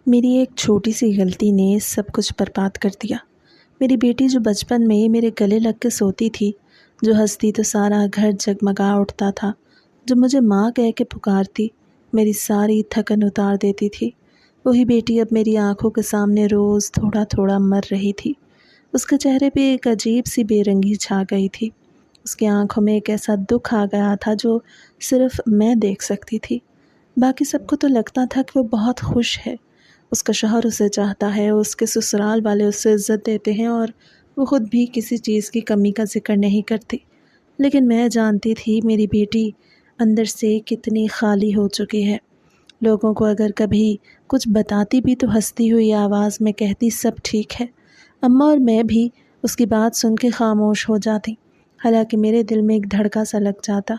میری ایک چھوٹی سی غلطی نے سب کچھ برباد کر دیا۔ میری بیٹی جو بچپن میں میرے گلے لگ کے سوتی تھی، جو ہنستی تو سارا گھر جگمگا اٹھتا تھا، جو مجھے ماں کہہ کے پکارتی، میری ساری تھکن اتار دیتی تھی، وہی بیٹی اب میری آنکھوں کے سامنے روز تھوڑا تھوڑا مر رہی تھی۔ اس کے چہرے پہ ایک عجیب سی بے رنگی چھا گئی تھی۔ اس کی آنکھوں میں ایک ایسا دکھ آ گیا تھا جو صرف میں دیکھ سکتی تھی۔ باقی سب کو تو لگتا تھا کہ وہ بہت خوش ہے، اس کا شوہر اسے چاہتا ہے، اس کے سسرال والے اسے عزت دیتے ہیں اور وہ خود بھی کسی چیز کی کمی کا ذکر نہیں کرتی۔ لیکن میں جانتی تھی میری بیٹی اندر سے کتنی خالی ہو چکی ہے۔ لوگوں کو اگر کبھی کچھ بتاتی بھی تو ہنستی ہوئی آواز میں کہتی سب ٹھیک ہے۔ اماں اور میں بھی اس کی بات سن کے خاموش ہو جاتی، حالانکہ میرے دل میں ایک دھڑکا سا لگ جاتا۔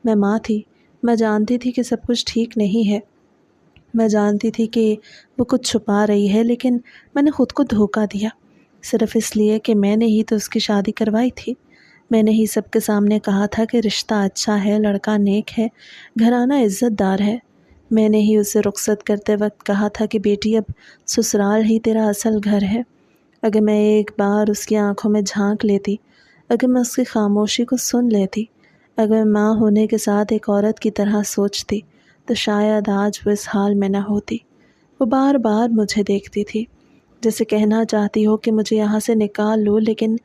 میں ماں تھی، میں جانتی تھی کہ سب کچھ ٹھیک نہیں ہے، میں جانتی تھی کہ وہ کچھ چھپا رہی ہے، لیکن میں نے خود کو دھوکہ دیا، صرف اس لیے کہ میں نے ہی تو اس کی شادی کروائی تھی۔ میں نے ہی سب کے سامنے کہا تھا کہ رشتہ اچھا ہے، لڑکا نیک ہے، گھرانہ عزت دار ہے۔ میں نے ہی اسے رخصت کرتے وقت کہا تھا کہ بیٹی اب سسرال ہی تیرا اصل گھر ہے۔ اگر میں ایک بار اس کی آنکھوں میں جھانک لیتی، اگر میں اس کی خاموشی کو سن لیتی، اگر ماں ہونے کے ساتھ ایک عورت کی طرح سوچتی، تو شاید آج وہ اس حال میں نہ ہوتی۔ وہ بار بار مجھے دیکھتی تھی، جیسے کہنا چاہتی ہو کہ مجھے یہاں سے نکال لو، لیکن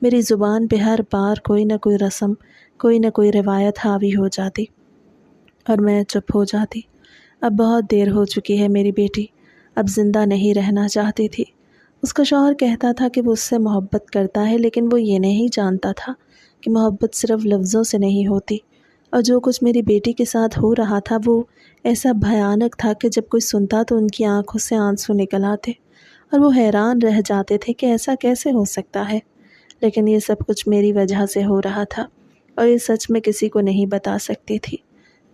میری زبان پہ ہر بار کوئی نہ کوئی رسم، کوئی نہ کوئی روایت حاوی ہو جاتی اور میں چپ ہو جاتی۔ اب بہت دیر ہو چکی ہے، میری بیٹی اب زندہ نہیں رہنا چاہتی تھی۔ اس کا شوہر کہتا تھا کہ وہ اس سے محبت کرتا ہے، لیکن وہ یہ نہیں جانتا تھا کہ محبت صرف لفظوں سے نہیں ہوتی، اور جو کچھ میری بیٹی کے ساتھ ہو رہا تھا وہ ایسا بھیانک تھا کہ جب کوئی سنتا تو ان کی آنکھوں سے آنسو نکل آتے اور وہ حیران رہ جاتے تھے کہ ایسا کیسے ہو سکتا ہے۔ لیکن یہ سب کچھ میری وجہ سے ہو رہا تھا، اور یہ سچ میں کسی کو نہیں بتا سکتی تھی،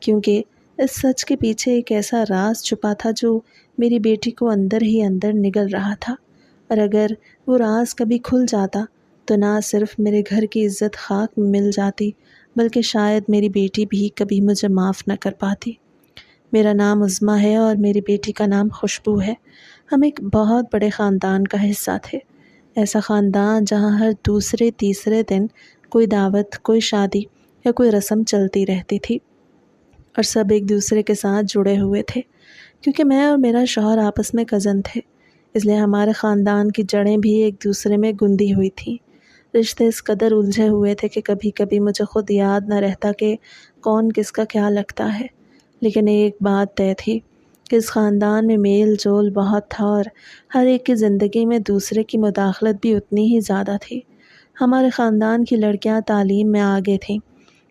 کیونکہ اس سچ کے پیچھے ایک ایسا راز چھپا تھا جو میری بیٹی کو اندر ہی اندر نگل رہا تھا، اور اگر وہ راز کبھی کھل جاتا تو نہ صرف میرے گھر کی عزت خاک میں مل جاتی، بلکہ شاید میری بیٹی بھی کبھی مجھے معاف نہ کر پاتی۔ میرا نام عظمیٰ ہے اور میری بیٹی کا نام خوشبو ہے۔ ہم ایک بہت بڑے خاندان کا حصہ تھے، ایسا خاندان جہاں ہر دوسرے تیسرے دن کوئی دعوت، کوئی شادی یا کوئی رسم چلتی رہتی تھی، اور سب ایک دوسرے کے ساتھ جڑے ہوئے تھے۔ کیونکہ میں اور میرا شوہر آپس میں کزن تھے، اس لیے ہمارے خاندان کی جڑیں بھی ایک دوسرے میں گندی ہوئی تھیں۔ رشتے اس قدر الجھے ہوئے تھے کہ کبھی کبھی مجھے خود یاد نہ رہتا کہ کون کس کا کیا لگتا ہے، لیکن ایک بات طے تھی کہ اس خاندان میں میل جول بہت تھا، اور ہر ایک کی زندگی میں دوسرے کی مداخلت بھی اتنی ہی زیادہ تھی۔ ہمارے خاندان کی لڑکیاں تعلیم میں آگے تھیں،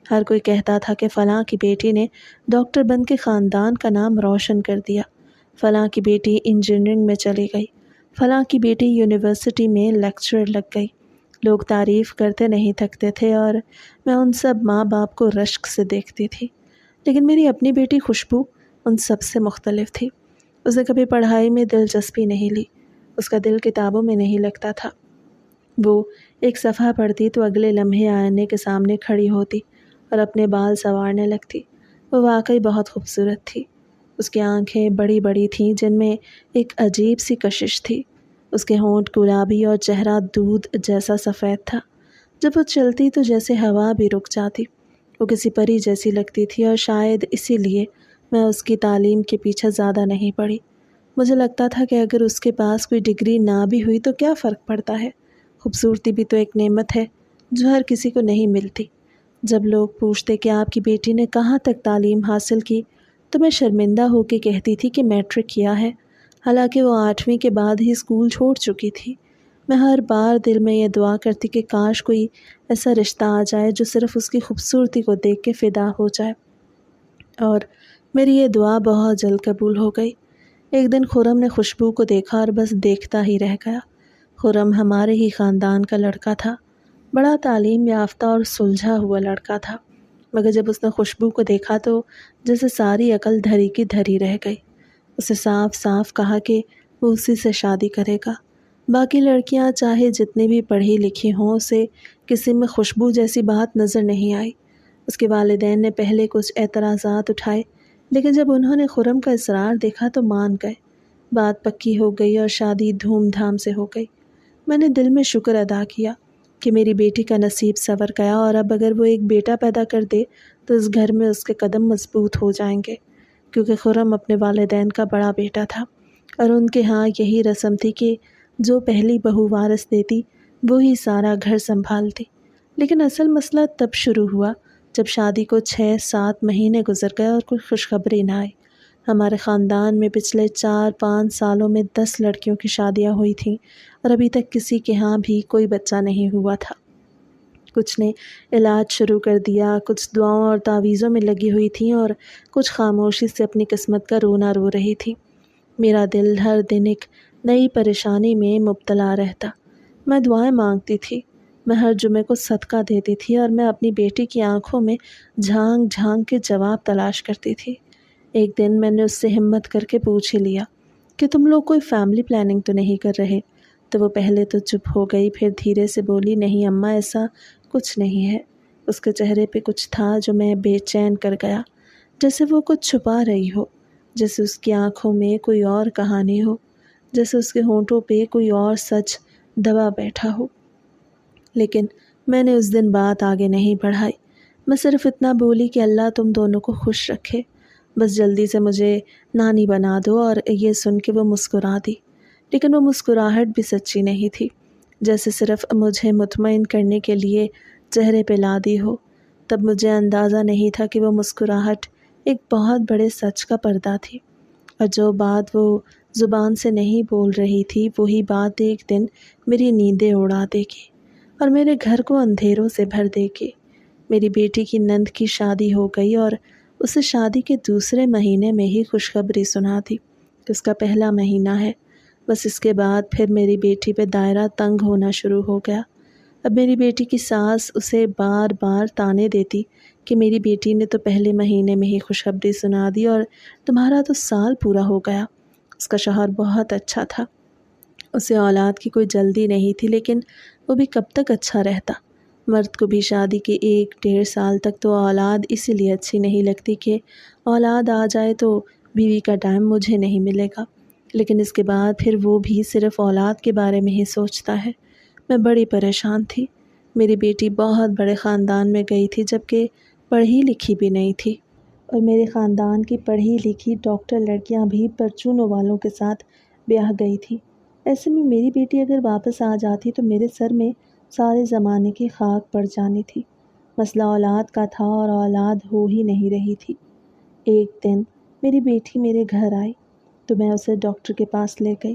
ہر کوئی کہتا تھا کہ فلاں کی بیٹی نے ڈاکٹر بن کے خاندان کا نام روشن کر دیا، فلاں کی بیٹی انجینئرنگ میں چلی گئی، فلاں کی بیٹی یونیورسٹی میں لیکچرر لگ گئی۔ لوگ تعریف کرتے نہیں تھکتے تھے، اور میں ان سب ماں باپ کو رشک سے دیکھتی تھی، لیکن میری اپنی بیٹی خوشبو ان سب سے مختلف تھی۔ اس نے کبھی پڑھائی میں دلچسپی نہیں لی، اس کا دل کتابوں میں نہیں لگتا تھا۔ وہ ایک صفحہ پڑھتی تو اگلے لمحے آئینے کے سامنے کھڑی ہوتی اور اپنے بال سنوارنے لگتی۔ وہ واقعی بہت خوبصورت تھی، اس کی آنکھیں بڑی بڑی تھیں جن میں ایک عجیب سی کشش تھی، اس کے ہونٹ گلابی اور چہرہ دودھ جیسا سفید تھا۔ جب وہ چلتی تو جیسے ہوا بھی رک جاتی، وہ کسی پری جیسی لگتی تھی، اور شاید اسی لیے میں اس کی تعلیم کے پیچھے زیادہ نہیں پڑی۔ مجھے لگتا تھا کہ اگر اس کے پاس کوئی ڈگری نہ بھی ہوئی تو کیا فرق پڑتا ہے، خوبصورتی بھی تو ایک نعمت ہے جو ہر کسی کو نہیں ملتی۔ جب لوگ پوچھتے کہ آپ کی بیٹی نے کہاں تک تعلیم حاصل کی، تو میں شرمندہ ہو کے کہتی تھی کہ میٹرک کیا ہے، حالانکہ وہ 8ویں کے بعد ہی اسکول چھوڑ چکی تھی۔ میں ہر بار دل میں یہ دعا کرتی کہ کاش کوئی ایسا رشتہ آ جائے جو صرف اس کی خوبصورتی کو دیکھ کے فدا ہو جائے، اور میری یہ دعا بہت جلد قبول ہو گئی۔ ایک دن خرم نے خوشبو کو دیکھا اور بس دیکھتا ہی رہ گیا۔ خرم ہمارے ہی خاندان کا لڑکا تھا، بڑا تعلیم یافتہ اور سلجھا ہوا لڑکا تھا، مگر جب اس نے خوشبو کو دیکھا تو جیسے ساری عقل دھری کی دھری رہ گئی۔ اسے صاف صاف کہا کہ وہ اسی سے شادی کرے گا۔ باقی لڑکیاں چاہے جتنی بھی پڑھی لکھی ہوں، اسے کسی میں خوشبو جیسی بات نظر نہیں آئی۔ اس کے والدین نے پہلے کچھ اعتراضات اٹھائے، لیکن جب انہوں نے خرم کا اصرار دیکھا تو مان گئے۔ بات پکی ہو گئی اور شادی دھوم دھام سے ہو گئی۔ میں نے دل میں شکر ادا کیا کہ میری بیٹی کا نصیب سنور گیا، اور اب اگر وہ ایک بیٹا پیدا کر دے تو اس گھر میں اس کے قدم مضبوط ہو جائیں گے، کیونکہ خرم اپنے والدین کا بڑا بیٹا تھا، اور ان کے ہاں یہی رسم تھی کہ جو پہلی بہو وارث دیتی وہی سارا گھر سنبھالتی۔ لیکن اصل مسئلہ تب شروع ہوا جب شادی کو 6-7 مہینے گزر گئے اور کوئی خوشخبری نہ آئی۔ ہمارے خاندان میں پچھلے 4-5 سالوں میں 10 لڑکیوں کی شادیاں ہوئی تھیں، اور ابھی تک کسی کے ہاں بھی کوئی بچہ نہیں ہوا تھا۔ کچھ نے علاج شروع کر دیا، کچھ دعاؤں اور تعویذوں میں لگی ہوئی تھیں، اور کچھ خاموشی سے اپنی قسمت کا رونا رو رہی تھیں۔ میرا دل ہر دن ایک نئی پریشانی میں مبتلا رہتا۔ میں دعائیں مانگتی تھی، میں ہر جمعے کو صدقہ دیتی تھی، اور میں اپنی بیٹی کی آنکھوں میں جھانک جھانک کے جواب تلاش کرتی تھی۔ ایک دن میں نے اس سے ہمت کر کے پوچھ ہی لیا کہ تم لوگ کوئی فیملی پلاننگ تو نہیں کر رہے؟ تو وہ پہلے تو چپ ہو گئی، پھر دھیرے سے بولی، نہیں اماں، ایسا کچھ نہیں ہے۔ اس کے چہرے پہ کچھ تھا جو میں بے چین کر گیا، جیسے وہ کچھ چھپا رہی ہو، جیسے اس کی آنکھوں میں کوئی اور کہانی ہو، جیسے اس کے ہونٹوں پہ کوئی اور سچ دبا بیٹھا ہو۔ لیکن میں نے اس دن بات آگے نہیں بڑھائی۔ میں صرف اتنا بولی کہ اللہ تم دونوں کو خوش رکھے، بس جلدی سے مجھے نانی بنا دو۔ اور یہ سن کے وہ مسکرا دی، لیکن وہ مسکراہٹ بھی سچی نہیں تھی، جیسے صرف مجھے مطمئن کرنے کے لیے چہرے پہ لا دی ہو۔ تب مجھے اندازہ نہیں تھا کہ وہ مسکراہٹ ایک بہت بڑے سچ کا پردہ تھی، اور جو بات وہ زبان سے نہیں بول رہی تھی وہی بات ایک دن میری نیندیں اڑا دے گی اور میرے گھر کو اندھیروں سے بھر دے گی۔ میری بیٹی کی نند کی شادی ہو گئی، اور اسے شادی کے دوسرے مہینے میں ہی خوشخبری سنا دی کہ اس کا پہلا مہینہ ہے۔ بس اس کے بعد پھر میری بیٹی پہ دائرہ تنگ ہونا شروع ہو گیا۔ اب میری بیٹی کی ساس اسے بار بار طعنے دیتی کہ میری بیٹی نے تو پہلے مہینے میں ہی خوشخبری سنا دی، اور تمہارا تو سال پورا ہو گیا۔ اس کا شوہر بہت اچھا تھا، اسے اولاد کی کوئی جلدی نہیں تھی، لیکن وہ بھی کب تک اچھا رہتا؟ مرد کو بھی شادی کے 1-1.5 سال تک تو اولاد اسی لیے اچھی نہیں لگتی کہ اولاد آ جائے تو بیوی کا ٹائم مجھے نہیں ملے گا، لیکن اس کے بعد پھر وہ بھی صرف اولاد کے بارے میں ہی سوچتا ہے۔ میں بڑی پریشان تھی۔ میری بیٹی بہت بڑے خاندان میں گئی تھی، جبکہ پڑھی لکھی بھی نہیں تھی، اور میرے خاندان کی پڑھی لکھی ڈاکٹر لڑکیاں بھی پرچونوں والوں کے ساتھ بیاہ گئی تھی۔ ایسے میں میری بیٹی اگر واپس آ جاتی تو میرے سر میں سارے زمانے کی خاک پڑ جانی تھی۔ مسئلہ اولاد کا تھا، اور اولاد ہو ہی نہیں رہی تھی۔ ایک دن میری بیٹی میرے گھر آئی تو میں اسے ڈاکٹر کے پاس لے گئی،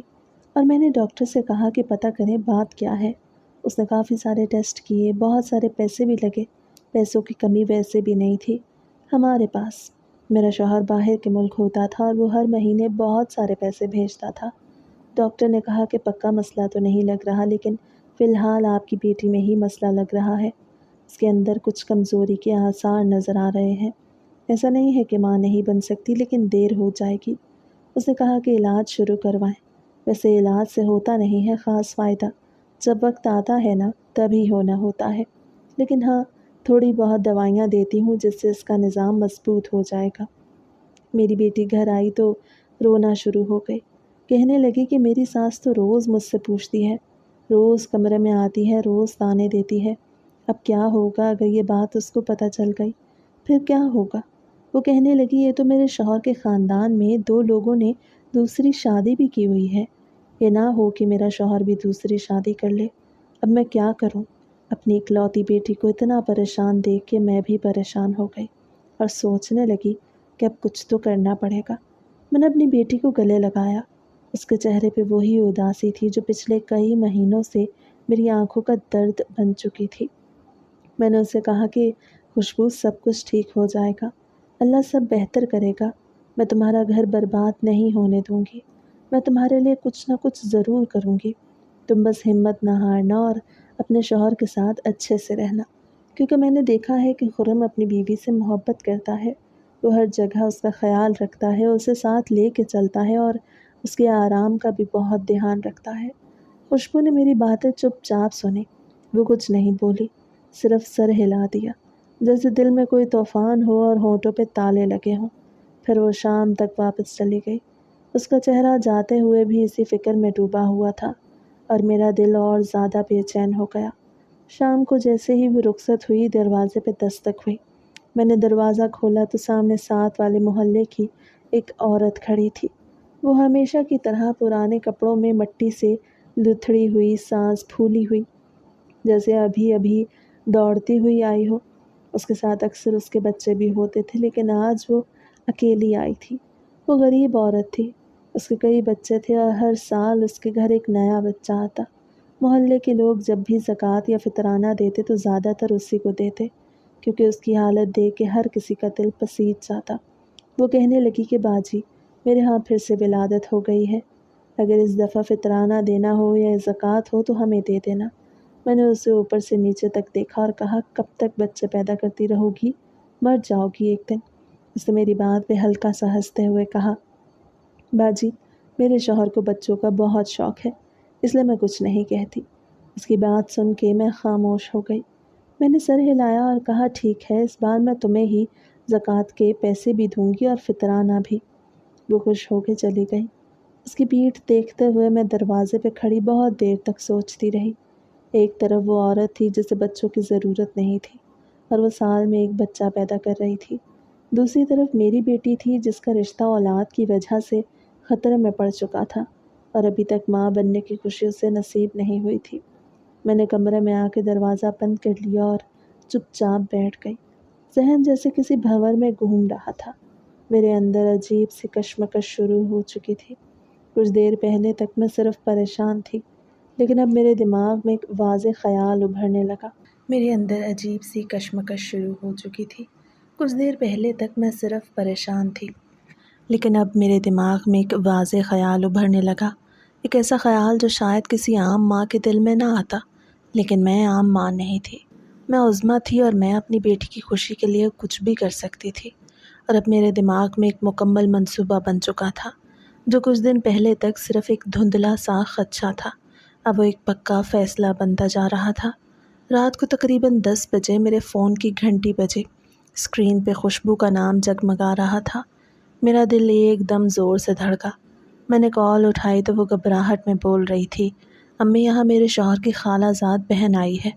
اور میں نے ڈاکٹر سے کہا کہ پتہ کریں بات کیا ہے۔ اس نے کافی سارے ٹیسٹ کیے، بہت سارے پیسے بھی لگے۔ پیسوں کی کمی ویسے بھی نہیں تھی ہمارے پاس۔ میرا شوہر باہر کے ملک ہوتا تھا، اور وہ ہر مہینے بہت سارے پیسے بھیجتا تھا۔ ڈاکٹر نے کہا کہ پکا مسئلہ تو نہیں لگ رہا، لیکن فی الحال آپ کی بیٹی میں ہی مسئلہ لگ رہا ہے۔ اس کے اندر کچھ کمزوری کے آثار نظر آ رہے ہیں۔ ایسا نہیں ہے کہ ماں نہیں بن سکتی، لیکن دیر ہو جائے گی۔ اس نے کہا کہ علاج شروع کروائیں۔ ویسے علاج سے ہوتا نہیں ہے خاص فائدہ، جب وقت آتا ہے نا تبھی ہونا ہوتا ہے، لیکن ہاں تھوڑی بہت دوائیاں دیتی ہوں جس سے اس کا نظام مضبوط ہو جائے گا۔ میری بیٹی گھر آئی تو رونا شروع ہو گئی، کہنے لگی کہ میری ساس تو روز مجھ سے پوچھتی ہے، روز کمرے میں آتی ہے، روز طعنے دیتی ہے۔ اب کیا ہوگا اگر یہ بات اس کو پتہ چل گئی؟ پھر کیا ہوگا؟ وہ کہنے لگی یہ تو میرے شوہر کے خاندان میں 2 لوگوں نے دوسری شادی بھی کی ہوئی ہے، یہ نہ ہو کہ میرا شوہر بھی دوسری شادی کر لے۔ اب میں کیا کروں؟ اپنی اکلوتی بیٹی کو اتنا پریشان دیکھ کے میں بھی پریشان ہو گئی، اور سوچنے لگی کہ اب کچھ تو کرنا پڑے گا۔ میں نے اپنی بیٹی کو گلے لگایا۔ اس کے چہرے پہ وہی اداسی تھی جو پچھلے کئی مہینوں سے میری آنکھوں کا درد بن چکی تھی۔ میں نے اسے کہا کہ خوشبو سب کچھ ٹھیک ہو جائے گا، اللہ سب بہتر کرے گا، میں تمہارا گھر برباد نہیں ہونے دوں گی، میں تمہارے لیے کچھ نہ کچھ ضرور کروں گی، تم بس ہمت نہ ہارنا اور اپنے شوہر کے ساتھ اچھے سے رہنا، کیونکہ میں نے دیکھا ہے کہ خرم اپنی بیوی سے محبت کرتا ہے، وہ ہر جگہ اس کا خیال رکھتا ہے، اسے ساتھ لے کے چلتا ہے، اور اس کے آرام کا بھی بہت دھیان رکھتا ہے۔ خوشبو نے میری باتیں چپ چاپ سنی، وہ کچھ نہیں بولی، صرف سر ہلا دیا، جیسے دل میں کوئی طوفان ہو اور ہونٹوں پہ تالے لگے ہوں۔ پھر وہ شام تک واپس چلی گئی۔ اس کا چہرہ جاتے ہوئے بھی اسی فکر میں ڈوبا ہوا تھا اور میرا دل اور زیادہ بے چین ہو گیا۔ شام کو جیسے ہی وہ رخصت ہوئی دروازے پہ دستک ہوئی۔ میں نے دروازہ کھولا تو سامنے ساتھ والے محلے کی ایک عورت کھڑی تھی۔ وہ ہمیشہ کی طرح پرانے کپڑوں میں مٹی سے لتھڑی ہوئی، سانس پھولی ہوئی، جیسے ابھی ابھی دوڑتی ہوئی آئی ہو۔ اس کے ساتھ اکثر اس کے بچے بھی ہوتے تھے، لیکن آج وہ اکیلی آئی تھی۔ وہ غریب عورت تھی، اس کے کئی بچے تھے اور ہر سال اس کے گھر ایک نیا بچہ آتا۔ محلے کے لوگ جب بھی زکوٰۃ یا فطرانہ دیتے تو زیادہ تر اسی کو دیتے، کیونکہ اس کی حالت دیکھ کے ہر کسی کا دل پسیج جاتا۔ وہ کہنے لگی کہ باجی، میرے ہاں پھر سے ولادت ہو گئی ہے، اگر اس دفعہ فطرانہ دینا ہو یا زکوٰۃ ہو تو ہمیں دے دینا۔ میں نے اسے اوپر سے نیچے تک دیکھا اور کہا، کب تک بچے پیدا کرتی رہو گی؟ مر جاؤ گی ایک دن۔ اس نے میری بات پہ ہلکا سا ہنستے ہوئے کہا، باجی، میرے شوہر کو بچوں کا بہت شوق ہے، اس لیے میں کچھ نہیں کہتی۔ اس کی بات سن کے میں خاموش ہو گئی۔ میں نے سر ہلایا اور کہا، ٹھیک ہے، اس بار میں تمہیں ہی زکوٰۃ کے پیسے بھی دوں گی اور فطرانہ بھی۔ وہ خوش ہو کے چلی گئی۔ اس کی پیٹھ دیکھتے ہوئے میں دروازے پہ کھڑی بہت دیر تک سوچتی رہی۔ ایک طرف وہ عورت تھی جسے بچوں کی ضرورت نہیں تھی اور وہ سال میں ایک بچہ پیدا کر رہی تھی۔ دوسری طرف میری بیٹی تھی جس کا رشتہ اولاد کی وجہ سے خطرے میں پڑ چکا تھا اور ابھی تک ماں بننے کی خوشی اسے نصیب نہیں ہوئی تھی۔ میں نے کمرے میں آ کے دروازہ بند کر لیا اور چپ چاپ بیٹھ گئی۔ ذہن جیسے کسی بھنور میں گھوم رہا تھا۔ میرے اندر عجیب سی کشمکش شروع ہو چکی تھی۔ کچھ دیر پہلے تک میں صرف پریشان تھی، لیکن اب میرے دماغ میں ایک واضح خیال ابھرنے لگا۔ میرے اندر عجیب سی کشمکش شروع ہو چکی تھی۔ کچھ دیر پہلے تک میں صرف پریشان تھی، لیکن اب میرے دماغ میں ایک واضح خیال ابھرنے لگا۔ ایک ایسا خیال جو شاید کسی عام ماں کے دل میں نہ آتا، لیکن میں عام ماں نہیں تھی۔ میں عظمیٰ تھی اور میں اپنی بیٹی کی خوشی کے لیے کچھ بھی کر سکتی تھی، اور اب میرے دماغ میں ایک مکمل منصوبہ بن چکا تھا، جو کچھ دن پہلے تک صرف ایک دھندلا سا خدشہ تھا، اب وہ ایک پکا فیصلہ بنتا جا رہا تھا۔ رات کو تقریباً 10 بجے میرے فون کی گھنٹی بجی۔ اسکرین پہ خوشبو کا نام جگمگا رہا تھا۔ میرا دل ایک دم زور سے دھڑکا۔ میں نے کال اٹھائی تو وہ گھبراہٹ میں بول رہی تھی، امی، یہاں میرے شوہر کی خالہ زاد بہن آئی ہے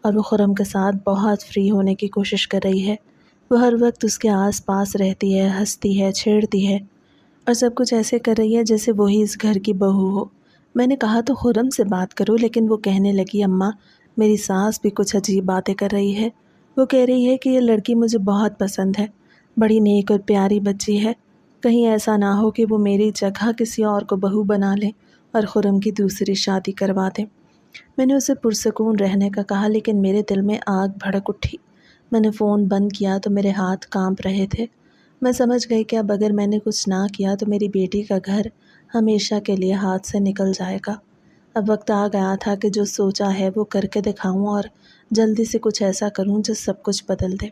اور وہ خرم کے ساتھ بہت فری ہونے کی کوشش کر رہی ہے۔ وہ ہر وقت اس کے آس پاس رہتی ہے، ہنستی ہے، چھیڑتی ہے اور سب کچھ ایسے کر رہی ہے جیسے وہی اس گھر کی بہو ہو۔ میں نے کہا تو خرم سے بات کرو، لیکن وہ کہنے لگی، اماں، میری ساس بھی کچھ عجیب باتیں کر رہی ہے۔ وہ کہہ رہی ہے کہ یہ لڑکی مجھے بہت پسند ہے، بڑی نیک اور پیاری بچی ہے، کہیں ایسا نہ ہو کہ وہ میری جگہ کسی اور کو بہو بنا لے اور خرم کی دوسری شادی کروا دے۔ میں نے اسے پرسکون رہنے کا کہا، لیکن میرے دل میں آگ بھڑک اٹھی۔ میں نے فون بند کیا تو میرے ہاتھ کانپ رہے تھے۔ میں سمجھ گئی کہ اب اگر میں نے کچھ نہ کیا تو میری بیٹی کا گھر ہمیشہ کے لیے ہاتھ سے نکل جائے گا۔ اب وقت آ گیا تھا کہ جو سوچا ہے وہ کر کے دکھاؤں اور جلدی سے کچھ ایسا کروں جو سب کچھ بدل دے۔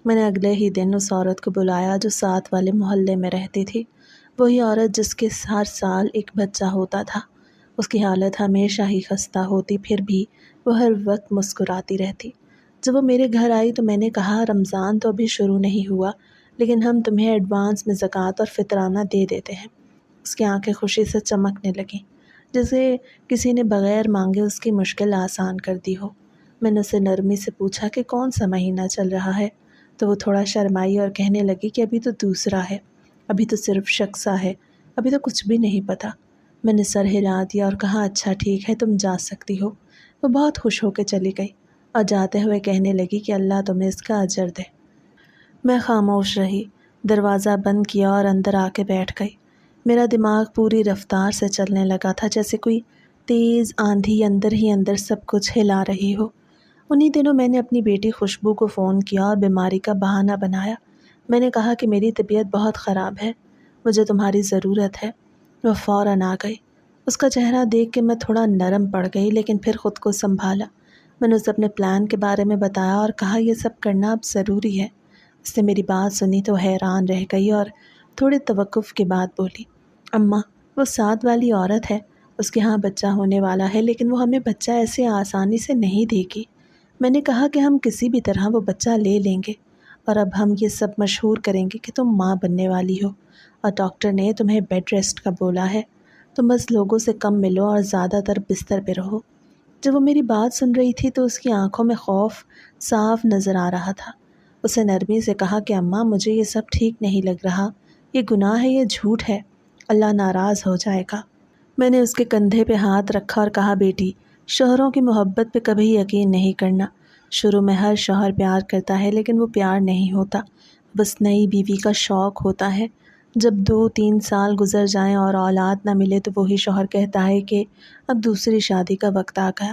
میں نے اگلے ہی دن اس عورت کو بلایا جو ساتھ والے محلے میں رہتی تھی، وہی عورت جس کے ہر سال ایک بچہ ہوتا تھا۔ اس کی حالت ہمیشہ ہی خستہ ہوتی، پھر بھی وہ ہر وقت مسکراتی رہتی۔ جب وہ میرے گھر آئی تو میں نے کہا، رمضان تو ابھی شروع نہیں ہوا، لیکن ہم تمہیں ایڈوانس میں زکوٰۃ اور فطرانہ دے دیتے ہیں۔ اس کی آنکھیں خوشی سے چمکنے لگیں، جیسے کسی نے بغیر مانگے اس کی مشکل آسان کر دی ہو۔ میں نے اسے نرمی سے پوچھا کہ کون سا مہینہ چل رہا ہے، تو وہ تھوڑا شرمائی اور کہنے لگی کہ ابھی تو دوسرا ہے، ابھی تو صرف شخصہ ہے، ابھی تو کچھ بھی نہیں پتہ۔ میں نے سر ہلا دیا اور کہا، اچھا ٹھیک ہے، تم جا سکتی ہو۔ وہ بہت خوش ہو کے چلی گئی اور جاتے ہوئے کہنے لگی کہ اللہ تمہیں اس کا اجر دے۔ میں خاموش رہی، دروازہ بند کیا اور اندر آ کے بیٹھ گئی۔ میرا دماغ پوری رفتار سے چلنے لگا تھا، جیسے کوئی تیز آندھی اندر ہی اندر سب کچھ ہلا رہی ہو۔ انہی دنوں میں نے اپنی بیٹی خوشبو کو فون کیا اور بیماری کا بہانہ بنایا۔ میں نے کہا کہ میری طبیعت بہت خراب ہے، مجھے تمہاری ضرورت ہے۔ وہ فوراً آ گئی۔ اس کا چہرہ دیکھ کے میں تھوڑا نرم پڑ گئی، لیکن پھر خود کو سنبھالا۔ میں نے اسے اپنے پلان کے بارے میں بتایا اور کہا، یہ سب کرنا اب ضروری ہے۔ اس نے میری بات سنی تو حیران رہ گئی اور تھوڑے توقف کے بعد بولی، اماں، وہ ساتھ والی عورت ہے، اس کے ہاں بچہ ہونے والا ہے، لیکن وہ ہمیں بچہ ایسے آسانی سے نہیں دے گی۔ میں نے کہا کہ ہم کسی بھی طرح وہ بچہ لے لیں گے اور اب ہم یہ سب مشہور کریں گے کہ تم ماں بننے والی ہو، اور ڈاکٹر نے تمہیں بیڈ ریسٹ کا بولا ہے، تم بس لوگوں سے کم ملو اور زیادہ تر بستر پہ رہو۔ جب وہ میری بات سن رہی تھی تو اس کی آنکھوں میں خوف صاف نظر آ رہا تھا۔ اسے نرمی سے کہا کہ اماں مجھے یہ سب ٹھیک نہیں لگ رہا، یہ گناہ ہے، یہ جھوٹ ہے، اللہ ناراض ہو جائے گا۔ میں نے اس کے کندھے پہ ہاتھ رکھا اور کہا بیٹی، شوہروں کی محبت پہ کبھی یقین نہیں کرنا۔ شروع میں ہر شوہر پیار کرتا ہے لیکن وہ پیار نہیں ہوتا، بس نئی بیوی کا شوق ہوتا ہے۔ جب 2-3 سال گزر جائیں اور اولاد نہ ملے تو وہی شوہر کہتا ہے کہ اب دوسری شادی کا وقت آ گیا۔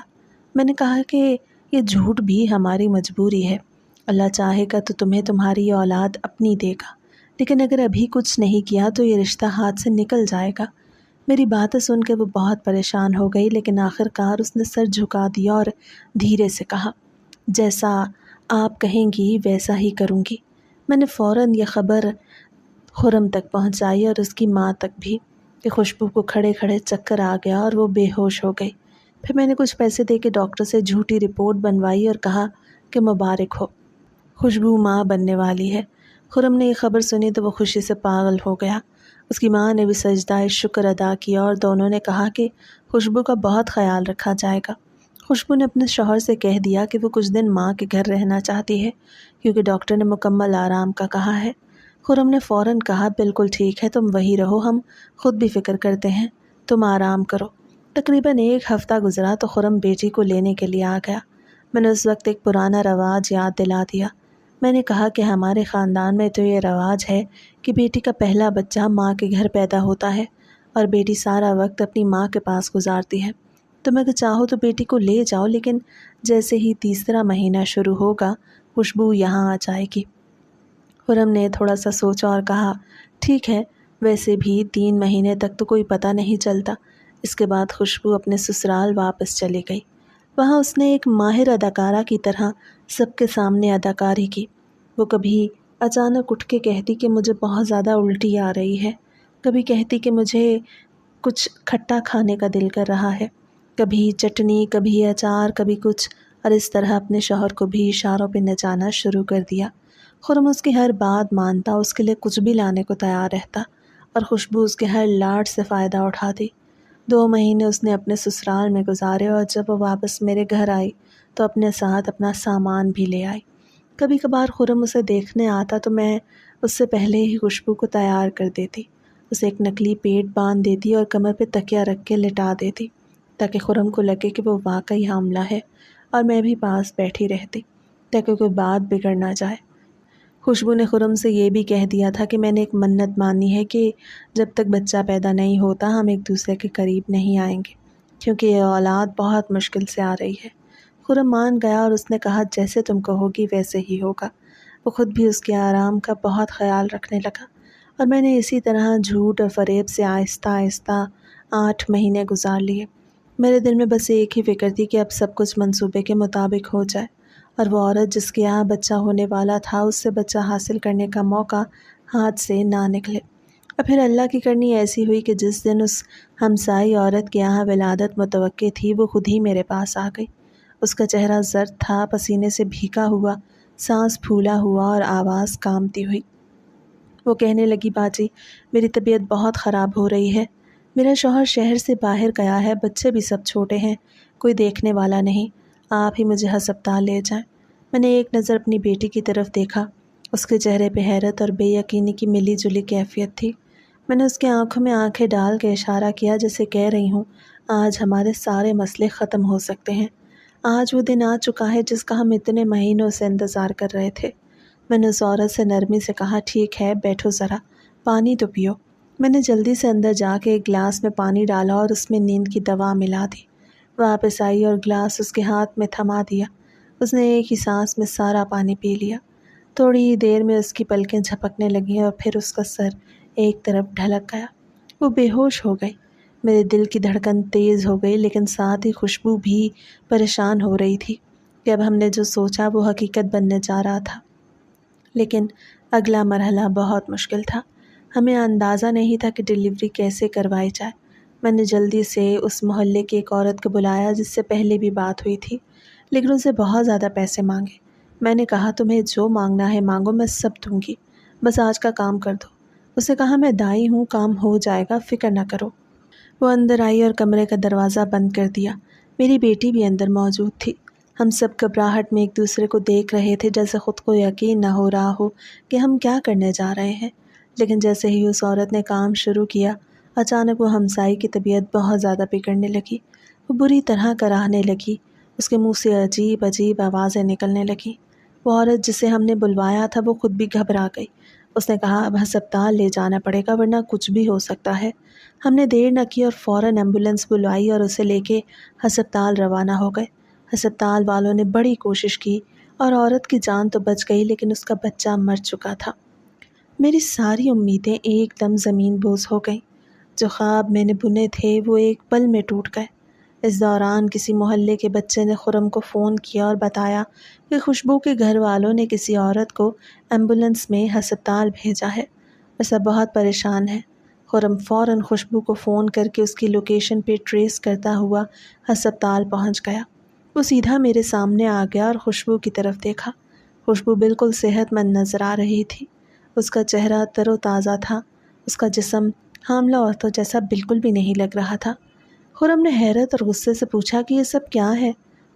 میں نے کہا کہ یہ جھوٹ بھی ہماری مجبوری ہے، اللہ چاہے گا تو تمہیں تمہاری یہ اولاد اپنی دے گا، لیکن اگر ابھی کچھ نہیں کیا تو یہ رشتہ ہاتھ سے نکل جائے گا۔ میری باتیں سن کے وہ بہت پریشان ہو گئی، لیکن آخر کار اس نے سر جھکا دیا اور دھیرے سے کہا، جیسا آپ کہیں گی ویسا ہی کروں گی۔ میں نے فوراً یہ خبر خرم تک پہنچائی اور اس کی ماں تک بھی، کہ خوشبو کو کھڑے کھڑے چکر آ گیا اور وہ بے ہوش ہو گئی۔ پھر میں نے کچھ پیسے دے کے ڈاکٹر سے جھوٹی رپورٹ بنوائی اور کہا کہ مبارک ہو، خوشبو ماں بننے والی ہے۔ خرم نے یہ خبر سنی تو وہ خوشی سے پاگل ہو گیا۔ اس کی ماں نے بھی سجدہ شکر ادا کیا اور دونوں نے کہا کہ خوشبو کا بہت خیال رکھا جائے گا۔ خوشبو نے اپنے شوہر سے کہہ دیا کہ وہ کچھ دن ماں کے گھر رہنا چاہتی ہے کیونکہ ڈاکٹر نے مکمل آرام کا کہا ہے۔ خرم نے فوراً کہا بالکل ٹھیک ہے، تم وہی رہو، ہم خود بھی فکر کرتے ہیں، تم آرام کرو۔ تقریباً 1 ہفتہ گزرا تو خرم بیٹی کو لینے کے لیے آ گیا۔ میں نے اس وقت ایک پرانا رواج یاد دلا دیا۔ میں نے کہا کہ ہمارے خاندان میں تو یہ رواج ہے کہ بیٹی کا پہلا بچہ ماں کے گھر پیدا ہوتا ہے اور بیٹی سارا وقت اپنی ماں کے پاس گزارتی ہے۔ تم اگر چاہو تو بیٹی کو لے جاؤ، لیکن جیسے ہی تیسرا مہینہ شروع ہوگا خوشبو یہاں آ جائے گی۔ خرم نے تھوڑا سا سوچا اور کہا ٹھیک ہے، ویسے بھی 3 مہینے تک تو کوئی پتہ نہیں چلتا۔ اس کے بعد خوشبو اپنے سسرال واپس چلی گئی۔ وہاں اس نے ایک ماہر اداکارہ کی طرح سب کے سامنے اداکاری کی۔ وہ کبھی اچانک اٹھ کے کہتی کہ مجھے بہت زیادہ الٹی آ رہی ہے، کبھی کہتی کہ مجھے کچھ کھٹا کھانے کا دل کر رہا ہے، کبھی چٹنی، کبھی اچار، کبھی کچھ، اور اس طرح اپنے شوہر کو بھی اشاروں پہ نچانا شروع کر دیا۔ خرم اس کی ہر بات مانتا، اس کے لیے کچھ بھی لانے کو تیار رہتا، اور خوشبو اس کے ہر لاڈ سے فائدہ اٹھاتی۔ 2 مہینے اس نے اپنے سسرال میں گزارے اور جب وہ واپس میرے گھر آئی تو اپنے ساتھ اپنا سامان بھی لے آئی۔ کبھی کبھار خرم اسے دیکھنے آتا تو میں اس سے پہلے ہی خوشبو کو تیار کر دیتی، اسے ایک نکلی پیٹ باندھ دیتی اور کمر پہ تکیہ رکھ کے لٹا دیتی تاکہ خرم کو لگے کہ وہ واقعی حاملہ ہے، اور میں بھی پاس بیٹھی رہتی تاکہ کوئی بات بگڑ نہ جائے۔ خوشبو نے خرم سے یہ بھی کہہ دیا تھا کہ میں نے ایک منت مانی ہے کہ جب تک بچہ پیدا نہیں ہوتا ہم ایک دوسرے کے قریب نہیں آئیں گے، کیونکہ یہ اولاد بہت مشکل سے آ رہی ہے۔ خرم مان گیا اور اس نے کہا جیسے تم کہو گی ویسے ہی ہوگا۔ وہ خود بھی اس کے آرام کا بہت خیال رکھنے لگا، اور میں نے اسی طرح جھوٹ اور فریب سے آہستہ آہستہ 8 مہینے گزار لیے۔ میرے دل میں بس ایک ہی فکر تھی کہ اب سب کچھ منصوبے کے مطابق ہو جائے، اور وہ عورت جس کے یہاں بچہ ہونے والا تھا اس سے بچہ حاصل کرنے کا موقع ہاتھ سے نہ نکلے۔ اور پھر اللہ کی کرنی ایسی ہوئی کہ جس دن اس ہمسائی عورت کے یہاں ولادت متوقع تھی وہ خود ہی میرے پاس آ گئی۔ اس کا چہرہ زرد تھا، پسینے سے بھیگا ہوا، سانس پھولا ہوا اور آواز کانپتی ہوئی۔ وہ کہنے لگی باجی میری طبیعت بہت خراب ہو رہی ہے، میرا شوہر شہر سے باہر گیا ہے، بچے بھی سب چھوٹے ہیں، کوئی دیکھنے والا نہیں، آپ ہی مجھے ہسپتال لے جائیں۔ میں نے ایک نظر اپنی بیٹی کی طرف دیکھا، اس کے چہرے پہ حیرت اور بے یقینی کی ملی جلی کیفیت تھی۔ میں نے اس کے آنکھوں میں آنکھیں ڈال کے اشارہ کیا جیسے کہہ رہی ہوں آج ہمارے سارے مسئلے ختم ہو سکتے ہیں، آج وہ دن آ چکا ہے جس کا ہم اتنے مہینوں سے انتظار کر رہے تھے۔ میں نے اس عورت سے نرمی سے کہا ٹھیک ہے بیٹھو ذرا، پانی تو پیو۔ میں نے جلدی سے اندر جا کے ایک گلاس میں پانی ڈالا اور اس میں نیند کی دوا ملا دی۔ واپس آئی اور گلاس اس کے ہاتھ میں تھما دیا۔ اس نے ایک ہی سانس میں سارا پانی پی لیا۔ تھوڑی ہی دیر میں اس کی پلکیں جھپکنے لگیں اور پھر اس کا سر ایک طرف ڈھلک گیا، وہ بے ہوش ہو گئی۔ میرے دل کی دھڑکن تیز ہو گئی، لیکن ساتھ ہی خوشبو بھی پریشان ہو رہی تھی کہ اب ہم نے جو سوچا وہ حقیقت بننے جا رہا تھا۔ لیکن اگلا مرحلہ بہت مشکل تھا، ہمیں اندازہ نہیں تھا کہ ڈیلیوری کیسے کروائی جائے۔ میں نے جلدی سے اس محلے کی ایک عورت کو بلایا جس سے پہلے بھی بات ہوئی تھی، لیکن اسے بہت زیادہ پیسے مانگے۔ میں نے کہا تمہیں جو مانگنا ہے مانگو، میں سب دوں گی، بس آج کا کام کر دو۔ اسے کہا میں دائی ہوں، کام ہو جائے گا، فکر نہ کرو۔ وہ اندر آئی اور کمرے کا دروازہ بند کر دیا۔ میری بیٹی بھی اندر موجود تھی۔ ہم سب گھبراہٹ میں ایک دوسرے کو دیکھ رہے تھے، جیسے خود کو یقین نہ ہو رہا ہو کہ ہم کیا کرنے جا رہے ہیں۔ لیکن جیسے ہی اس عورت نے کام شروع کیا، اچانک وہ ہمسائی کی طبیعت بہت زیادہ بگڑنے لگی۔ وہ بری طرح کراہنے لگی، اس کے منہ سے عجیب عجیب آوازیں نکلنے لگیں۔ وہ عورت جسے ہم نے بلوایا تھا وہ خود بھی گھبرا گئی۔ اس نے کہا اب ہسپتال لے جانا پڑے گا ورنہ کچھ بھی ہو سکتا ہے۔ ہم نے دیر نہ کی اور فوراً ایمبولینس بلوائی اور اسے لے کے ہسپتال روانہ ہو گئے۔ ہسپتال والوں نے بڑی کوشش کی اور عورت کی جان تو بچ گئی لیکن اس کا بچہ مر چکا تھا۔ میری ساری امیدیں ایک دم زمین بوس ہو گئیں۔ جو خواب میں نے بنے تھے وہ ایک پل میں ٹوٹ گئے۔ اس دوران کسی محلے کے بچے نے خرم کو فون کیا اور بتایا کہ خوشبو کے گھر والوں نے کسی عورت کو ایمبولینس میں ہسپتال بھیجا ہے۔ وہ سب بہت پریشان ہیں۔ خرم فوراً خوشبو کو فون کر کے اس کی لوکیشن پہ ٹریس کرتا ہوا ہسپتال پہنچ گیا۔ وہ سیدھا میرے سامنے آ گیا اور خوشبو کی طرف دیکھا۔ خوشبو بالکل صحت مند نظر آ رہی تھی۔ اس کا چہرہ تر و تازہ تھا، اس کا جسم حاملہ عورتوں جیسا بالکل بھی نہیں لگ رہا تھا۔ خرم نے حیرت اور غصے سے پوچھا کہ یہ سب کیا ہے؟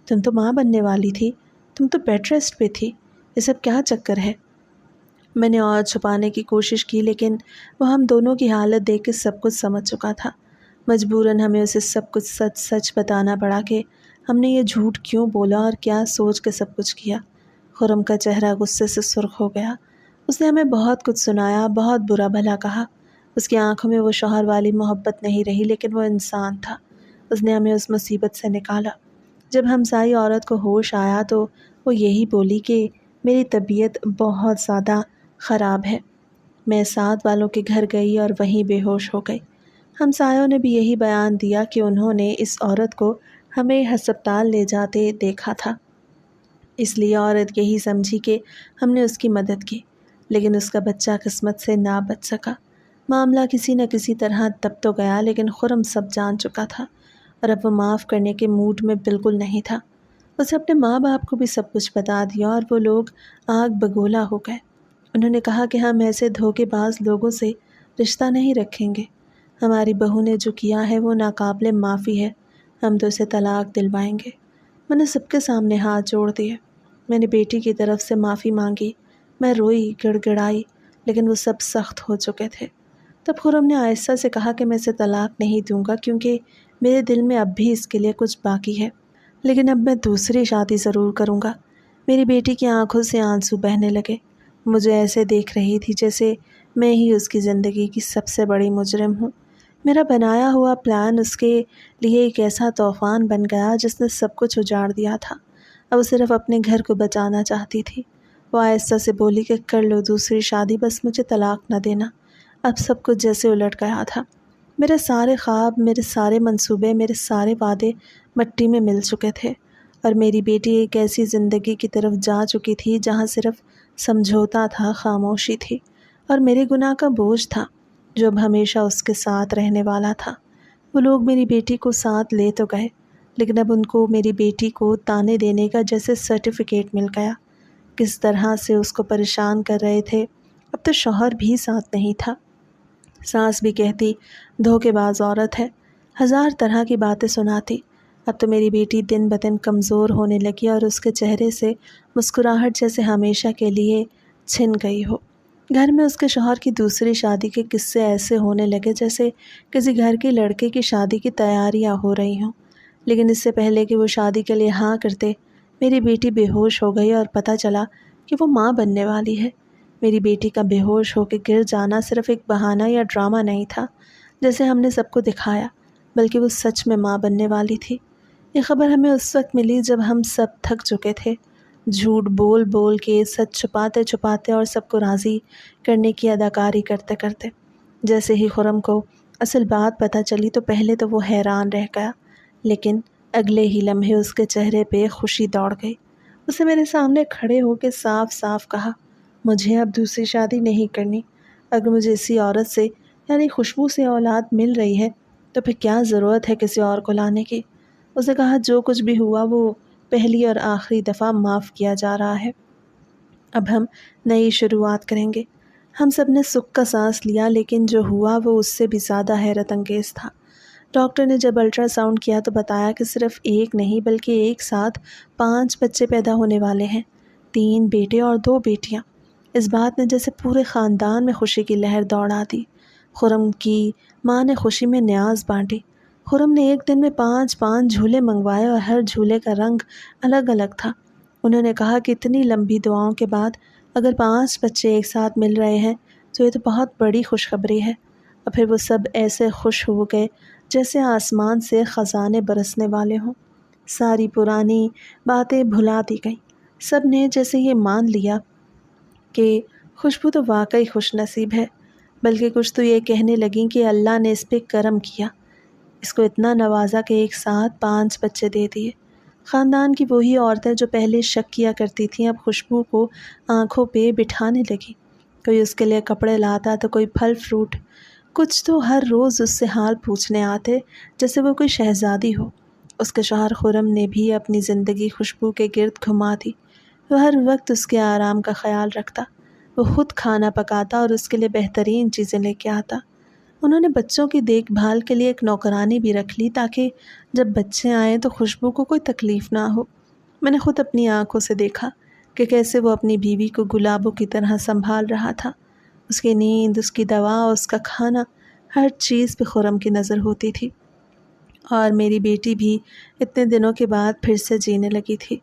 تم تو ماں بننے والی تھی، تم تو بیڈ ریسٹ پہ تھی، یہ سب کیا چکر ہے؟ میں نے اور چھپانے کی کوشش کی لیکن وہ ہم دونوں کی حالت دیکھ کے سب کچھ سمجھ چکا تھا۔ مجبوراً ہمیں اسے سب کچھ سچ سچ بتانا پڑا کہ ہم نے یہ جھوٹ کیوں بولا اور کیا سوچ کے سب کچھ کیا۔ خرم کا چہرہ غصے سے سرخ ہو گیا۔ اس نے ہمیں بہت کچھ سنایا، بہت برا بھلا کہا۔ اس کی آنکھوں میں وہ شوہر والی محبت نہیں رہی لیکن وہ انسان تھا۔ اس نے ہمیں اس مصیبت سے نکالا۔ جب ہمسائی عورت کو ہوش آیا تو وہ یہی بولی کہ میری طبیعت بہت زیادہ خراب ہے۔ میں ساتھ والوں کے گھر گئی اور وہیں بے ہوش ہو گئی۔ ہمسایوں نے بھی یہی بیان دیا کہ انہوں نے اس عورت کو ہمیں ہسپتال لے جاتے دیکھا تھا، اس لیے عورت یہی سمجھی کہ ہم نے اس کی مدد کی، لیکن اس کا بچہ قسمت سے نہ بچ سکا۔ معاملہ کسی نہ کسی طرح دب تو گیا لیکن خرم سب جان چکا تھا اور اب وہ معاف کرنے کے موڈ میں بالکل نہیں تھا۔ اسے اپنے ماں باپ کو بھی سب کچھ بتا دیا اور وہ لوگ آگ بگولا ہو گئے۔ انہوں نے کہا کہ ہم ایسے دھوکے باز لوگوں سے رشتہ نہیں رکھیں گے۔ ہماری بہو نے جو کیا ہے وہ ناقابل معافی ہے، ہم تو اسے طلاق دلوائیں گے۔ میں نے سب کے سامنے ہاتھ جوڑ دیے۔ میں نے بیٹی کی طرف سے معافی مانگی، میں روئی گڑ گڑائی لیکن وہ سب سخت ہو چکے تھے۔ تب خرم نے آہستہ سے کہا کہ میں اسے طلاق نہیں دوں گا کیونکہ میرے دل میں اب بھی اس کے لیے کچھ باقی ہے، لیکن اب میں دوسری شادی ضرور کروں گا۔ میری بیٹی کی آنکھوں سے آنسو بہنے لگے۔ مجھے ایسے دیکھ رہی تھی جیسے میں ہی اس کی زندگی کی سب سے بڑی مجرم ہوں۔ میرا بنایا ہوا پلان اس کے لیے ایک ایسا طوفان بن گیا جس نے سب کچھ اجاڑ دیا تھا۔ اب وہ صرف اپنے گھر کو بچانا چاہتی تھی۔ وہ آہستہ سے بولی کہ کر لو دوسری شادی، بس مجھے طلاق نہ دینا۔ اب سب کچھ جیسے الٹ گیا تھا۔ میرے سارے خواب، میرے سارے منصوبے، میرے سارے وعدے مٹی میں مل چکے تھے اور میری بیٹی ایک ایسی زندگی کی طرف جا چکی تھی جہاں صرف سمجھوتا تھا، خاموشی تھی اور میرے گناہ کا بوجھ تھا جو اب ہمیشہ اس کے ساتھ رہنے والا تھا۔ وہ لوگ میری بیٹی کو ساتھ لے تو گئے لیکن اب ان کو میری بیٹی کو تانے دینے کا جیسے سرٹیفکیٹ مل گیا۔ کس طرح سے اس کو پریشان کر رہے تھے۔ اب تو شوہر بھی ساتھ نہیں تھا۔ ساس بھی کہتی دھوکے باز عورت ہے، ہزار طرح کی باتیں سناتی۔ اب تو میری بیٹی دن بدن کمزور ہونے لگی اور اس کے چہرے سے مسکراہٹ جیسے ہمیشہ کے لیے چھن گئی ہو۔ گھر میں اس کے شوہر کی دوسری شادی کے قصے ایسے ہونے لگے جیسے کسی گھر کے لڑکے کی شادی کی تیاریاں ہو رہی ہوں، لیکن اس سے پہلے کہ وہ شادی کے لیے ہاں کرتے میری بیٹی بے ہوش ہو گئی اور پتہ چلا کہ وہ ماں بننے والی ہے۔ میری بیٹی کا بے ہوش ہو کے گر جانا صرف ایک بہانہ یا ڈرامہ نہیں تھا جیسے ہم نے سب کو دکھایا، بلکہ وہ سچ میں ماں بننے والی تھی۔ یہ خبر ہمیں اس وقت ملی جب ہم سب تھک چکے تھے، جھوٹ بول بول کے، سچ چھپاتے چھپاتے اور سب کو راضی کرنے کی اداکاری کرتے کرتے۔ جیسے ہی خرم کو اصل بات پتہ چلی تو پہلے تو وہ حیران رہ گیا، لیکن اگلے ہی لمحے اس کے چہرے پہ خوشی دوڑ گئی۔ اسے میرے سامنے کھڑے ہو کے صاف صاف کہا مجھے اب دوسری شادی نہیں کرنی۔ اگر مجھے اسی عورت سے یعنی خوشبو سے اولاد مل رہی ہے تو پھر کیا ضرورت ہے کسی اور کو لانے کی۔ اسے کہا جو کچھ بھی ہوا وہ پہلی اور آخری دفعہ معاف کیا جا رہا ہے۔ اب ہم نئی شروعات کریں گے۔ ہم سب نے سکھ کا سانس لیا، لیکن جو ہوا وہ اس سے بھی زیادہ حیرت انگیز تھا۔ ڈاکٹر نے جب الٹرا ساؤنڈ کیا تو بتایا کہ صرف ایک نہیں بلکہ ایک ساتھ 5 بچے پیدا ہونے والے ہیں، 3 بیٹے اور 2 بیٹیاں۔ اس بات نے جیسے پورے خاندان میں خوشی کی لہر دوڑا دی۔ خرم کی ماں نے خوشی میں نیاز بانٹی۔ خرم نے ایک دن میں 5 جھولے منگوائے اور ہر جھولے کا رنگ الگ الگ تھا۔ انہوں نے کہا کہ اتنی لمبی دعاؤں کے بعد اگر 5 بچے ایک ساتھ مل رہے ہیں تو یہ تو بہت بڑی خوشخبری ہے۔ اور پھر وہ سب ایسے خوش ہو گئے جیسے آسمان سے خزانے برسنے والے ہوں۔ ساری پرانی باتیں بھلا دی گئیں۔ سب نے جیسے یہ مان لیا کہ خوشبو تو واقعی خوش نصیب ہے، بلکہ کچھ تو یہ کہنے لگیں کہ اللہ نے اس پہ کرم کیا، اس کو اتنا نوازا کہ ایک ساتھ 5 بچے دے دیے۔ خاندان کی وہی عورتیں جو پہلے شک کیا کرتی تھیں اب خوشبو کو آنکھوں پہ بٹھانے لگی۔ کوئی اس کے لیے کپڑے لاتا تو کوئی پھل فروٹ، کچھ تو ہر روز اس سے حال پوچھنے آتے جیسے وہ کوئی شہزادی ہو۔ اس کے شوہر خرم نے بھی اپنی زندگی خوشبو کے گرد گھما دی۔ وہ ہر وقت اس کے آرام کا خیال رکھتا، وہ خود کھانا پکاتا اور اس کے لیے بہترین چیزیں لے کے آتا۔ انہوں نے بچوں کی دیکھ بھال کے لیے ایک نوکرانی بھی رکھ لی تاکہ جب بچے آئیں تو خوشبو کو کوئی تکلیف نہ ہو۔ میں نے خود اپنی آنکھوں سے دیکھا کہ کیسے وہ اپنی بیوی کو گلابوں کی طرح سنبھال رہا تھا۔ اس کی نیند، اس کی دوا، اس کا کھانا، ہر چیز پہ خرم کی نظر ہوتی تھی۔ اور میری بیٹی بھی اتنے دنوں کے بعد پھر سے جینے لگی تھی۔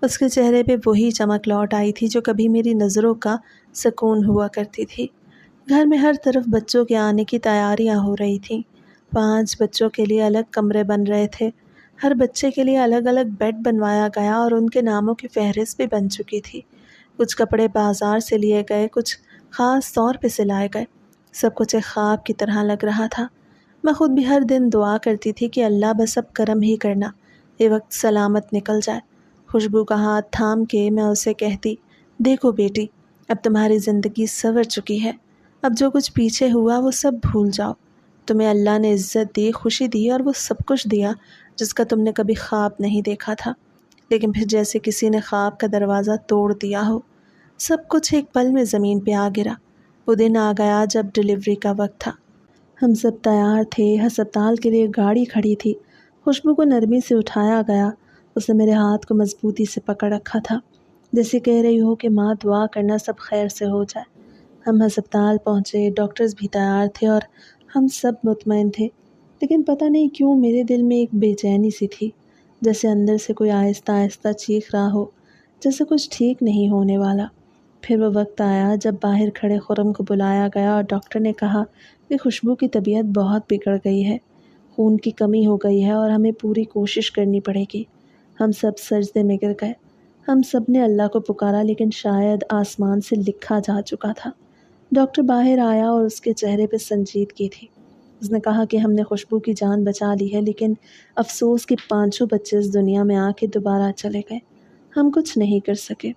اس کے چہرے پہ وہی چمک لوٹ آئی تھی جو کبھی میری نظروں کا سکون ہوا کرتی تھی۔ گھر میں ہر طرف بچوں کے آنے کی تیاریاں ہو رہی تھیں۔ 5 بچوں کے لیے الگ کمرے بن رہے تھے، ہر بچے کے لیے الگ الگ بیڈ بنوایا گیا اور ان کے ناموں کی فہرست بھی بن چکی تھی۔ کچھ کپڑے بازار سے لیے گئے، کچھ خاص طور پہ سلائے گئے۔ سب کچھ ایک خواب کی طرح لگ رہا تھا۔ میں خود بھی ہر دن دعا کرتی تھی کہ اللہ بس اب کرم ہی کرنا، یہ وقت سلامت نکل جائے۔ خوشبو کا ہاتھ تھام کے میں اسے کہتی، دیکھو بیٹی، اب تمہاری زندگی سنور چکی ہے، اب جو کچھ پیچھے ہوا وہ سب بھول جاؤ۔ تمہیں اللہ نے عزت دی، خوشی دی اور وہ سب کچھ دیا جس کا تم نے کبھی خواب نہیں دیکھا تھا، لیکن پھر جیسے کسی نے خواب کا دروازہ توڑ دیا ہو، سب کچھ ایک پل میں زمین پہ آ گرا۔ وہ دن آ گیا جب ڈلیوری کا وقت تھا۔ ہم سب تیار تھے، ہسپتال کے لیے گاڑی کھڑی تھی۔ خوشبو کو نرمی سے اٹھایا گیا، اس نے میرے ہاتھ کو مضبوطی سے پکڑ رکھا تھا، جیسے کہہ رہی ہو کہ ماں دعا کرنا سب خیر سے ہو جائے۔ ہم ہسپتال پہنچے، ڈاکٹرز بھی تیار تھے اور ہم سب مطمئن تھے، لیکن پتہ نہیں کیوں میرے دل میں ایک بے چینی سی تھی، جیسے اندر سے کوئی آہستہ آہستہ چیخ رہا ہو، جیسے کچھ ٹھیک نہیں ہونے والا۔ پھر وہ وقت آیا جب باہر کھڑے خرم کو بلایا گیا اور ڈاکٹر نے کہا کہ خوشبو کی طبیعت بہت بگڑ گئی ہے، خون کی کمی ہو گئی ہے اور ہمیں پوری کوشش کرنی پڑے گی۔ ہم سب سجدے میں گر گئے۔ ہم سب نے اللہ کو پکارا، لیکن شاید آسمان سے لکھا جا چکا تھا۔ ڈاکٹر باہر آیا اور اس کے چہرے پہ سنجیدگی تھی۔ اس نے کہا کہ ہم نے خوشبو کی جان بچا لی ہے، لیکن افسوس کہ 5 بچے اس دنیا میں آ کے دوبارہ چلے گئے۔ ہم کچھ نہیں کر سکے۔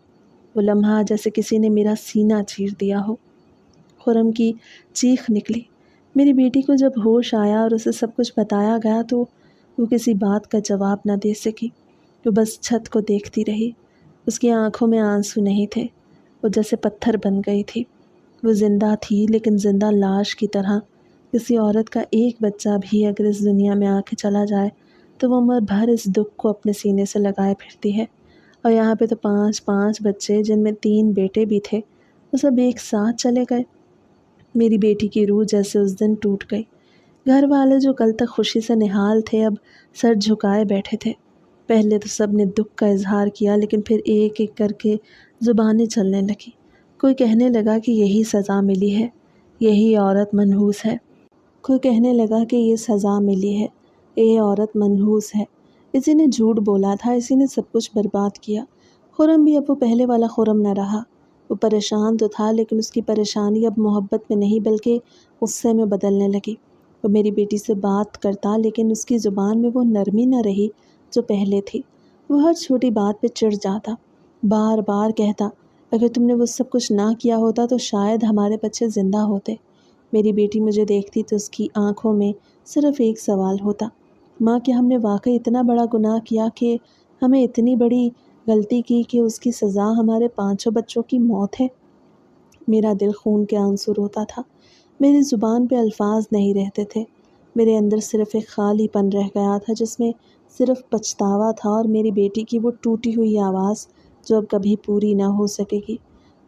وہ لمحہ جیسے کسی نے میرا سینہ چیر دیا ہو۔ خرم کی چیخ نکلی۔ میری بیٹی کو جب ہوش آیا اور اسے سب کچھ بتایا گیا تو وہ کسی بات کا جواب نہ دے سکی۔ وہ بس چھت کو دیکھتی رہی۔ اس کی آنکھوں میں آنسو نہیں تھے، وہ جیسے پتھر بن گئی تھی۔ وہ زندہ تھی، لیکن زندہ لاش کی طرح۔ کسی عورت کا ایک بچہ بھی اگر اس دنیا میں آ کے چلا جائے تو وہ عمر بھر اس دکھ کو اپنے سینے سے لگائے پھرتی ہے۔ اور یہاں پہ تو 5 بچے، جن میں 3 بیٹے بھی تھے، وہ سب ایک ساتھ چلے گئے۔ میری بیٹی کی روح جیسے اس دن ٹوٹ گئی۔ گھر والے جو کل تک خوشی سے نہال تھے اب سر جھکائے بیٹھے تھے۔ پہلے تو سب نے دکھ کا اظہار کیا، لیکن پھر ایک ایک کر کے زبانیں چلنے لگی۔ کوئی کہنے لگا کہ یہی سزا ملی ہے، یہی عورت منحوس ہے۔ کوئی کہنے لگا کہ یہ سزا ملی ہے، یہ عورت منحوس ہے۔ اسی نے جھوٹ بولا تھا، اسی نے سب کچھ برباد کیا۔ خرم بھی اب وہ پہلے والا خرم نہ رہا۔ وہ پریشان تو تھا، لیکن اس کی پریشانی اب محبت میں نہیں بلکہ غصے میں بدلنے لگی۔ وہ میری بیٹی سے بات کرتا، لیکن اس کی زبان میں وہ نرمی نہ رہی جو پہلے تھی۔ وہ ہر چھوٹی بات پہ چڑھ جاتا، بار بار کہتا، اگر تم نے وہ سب کچھ نہ کیا ہوتا تو شاید ہمارے بچے زندہ ہوتے۔ میری بیٹی مجھے دیکھتی تو اس کی آنکھوں میں صرف ایک سوال ہوتا، ماں کیا ہم نے واقعی اتنا بڑا گناہ کیا کہ ہمیں اتنی بڑی غلطی کی کہ اس کی سزا ہمارے 5 بچوں کی موت ہے؟ میرا دل خون کے آنسو روتا تھا، میری زبان پہ الفاظ نہیں رہتے تھے، میرے اندر صرف ایک خالی پن رہ گیا تھا جس میں صرف پچھتاوا تھا اور میری بیٹی کی وہ ٹوٹی ہوئی آواز جو اب کبھی پوری نہ ہو سکے گی۔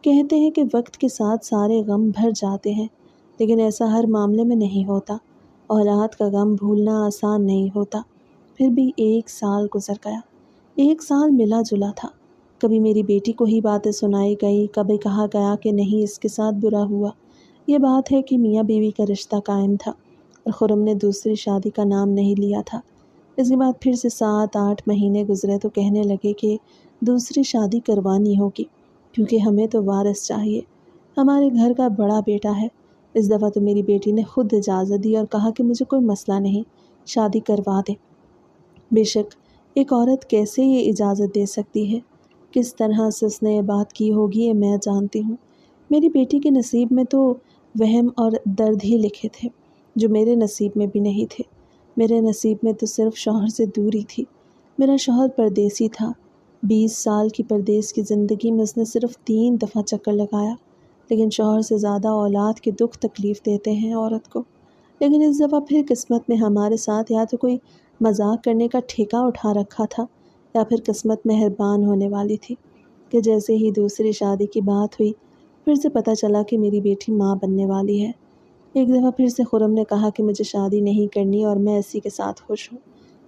کہتے ہیں کہ وقت کے ساتھ سارے غم بھر جاتے ہیں، لیکن ایسا ہر معاملے میں نہیں ہوتا۔ اولاد کا غم بھولنا آسان نہیں ہوتا۔ پھر بھی 1 سال گزر گیا، 1 سال ملا جلا تھا۔ کبھی میری بیٹی کو ہی باتیں سنائی گئی، کبھی کہا گیا کہ نہیں اس کے ساتھ برا ہوا۔ یہ بات ہے کہ میاں بیوی کا رشتہ قائم تھا اور خرم نے دوسری شادی کا نام نہیں لیا تھا۔ اس کے بعد پھر سے 7-8 مہینے گزرے تو کہنے لگے کہ دوسری شادی کروانی ہوگی کیونکہ ہمیں تو وارث چاہیے، ہمارے گھر کا بڑا بیٹا ہے۔ اس دفعہ تو میری بیٹی نے خود اجازت دی اور کہا کہ مجھے کوئی مسئلہ نہیں، شادی کروا دے۔ بے شک ایک عورت کیسے یہ اجازت دے سکتی ہے؟ کس طرح سے اس نے یہ بات کی ہوگی یہ میں جانتی ہوں۔ میری بیٹی کے نصیب میں تو وہم اور درد ہی لکھے تھے جو میرے نصیب میں بھی نہیں تھے۔ میرے نصیب میں تو صرف شوہر سے دوری تھی۔ میرا شوہر پردیسی تھا۔ 20 سال کی پردیس کی زندگی میں اس نے صرف 3 دفعہ چکر لگایا، لیکن شوہر سے زیادہ اولاد کے دکھ تکلیف دیتے ہیں عورت کو۔ لیکن اس دفعہ پھر قسمت میں ہمارے ساتھ یا تو کوئی مذاق کرنے کا ٹھیکہ اٹھا رکھا تھا یا پھر قسمت مہربان ہونے والی تھی کہ جیسے ہی دوسری شادی کی بات ہوئی پھر سے پتہ چلا کہ میری بیٹی ماں بننے والی ہے۔ ایک دفعہ پھر سے خرم نے کہا کہ مجھے شادی نہیں کرنی اور میں اسی کے ساتھ خوش ہوں۔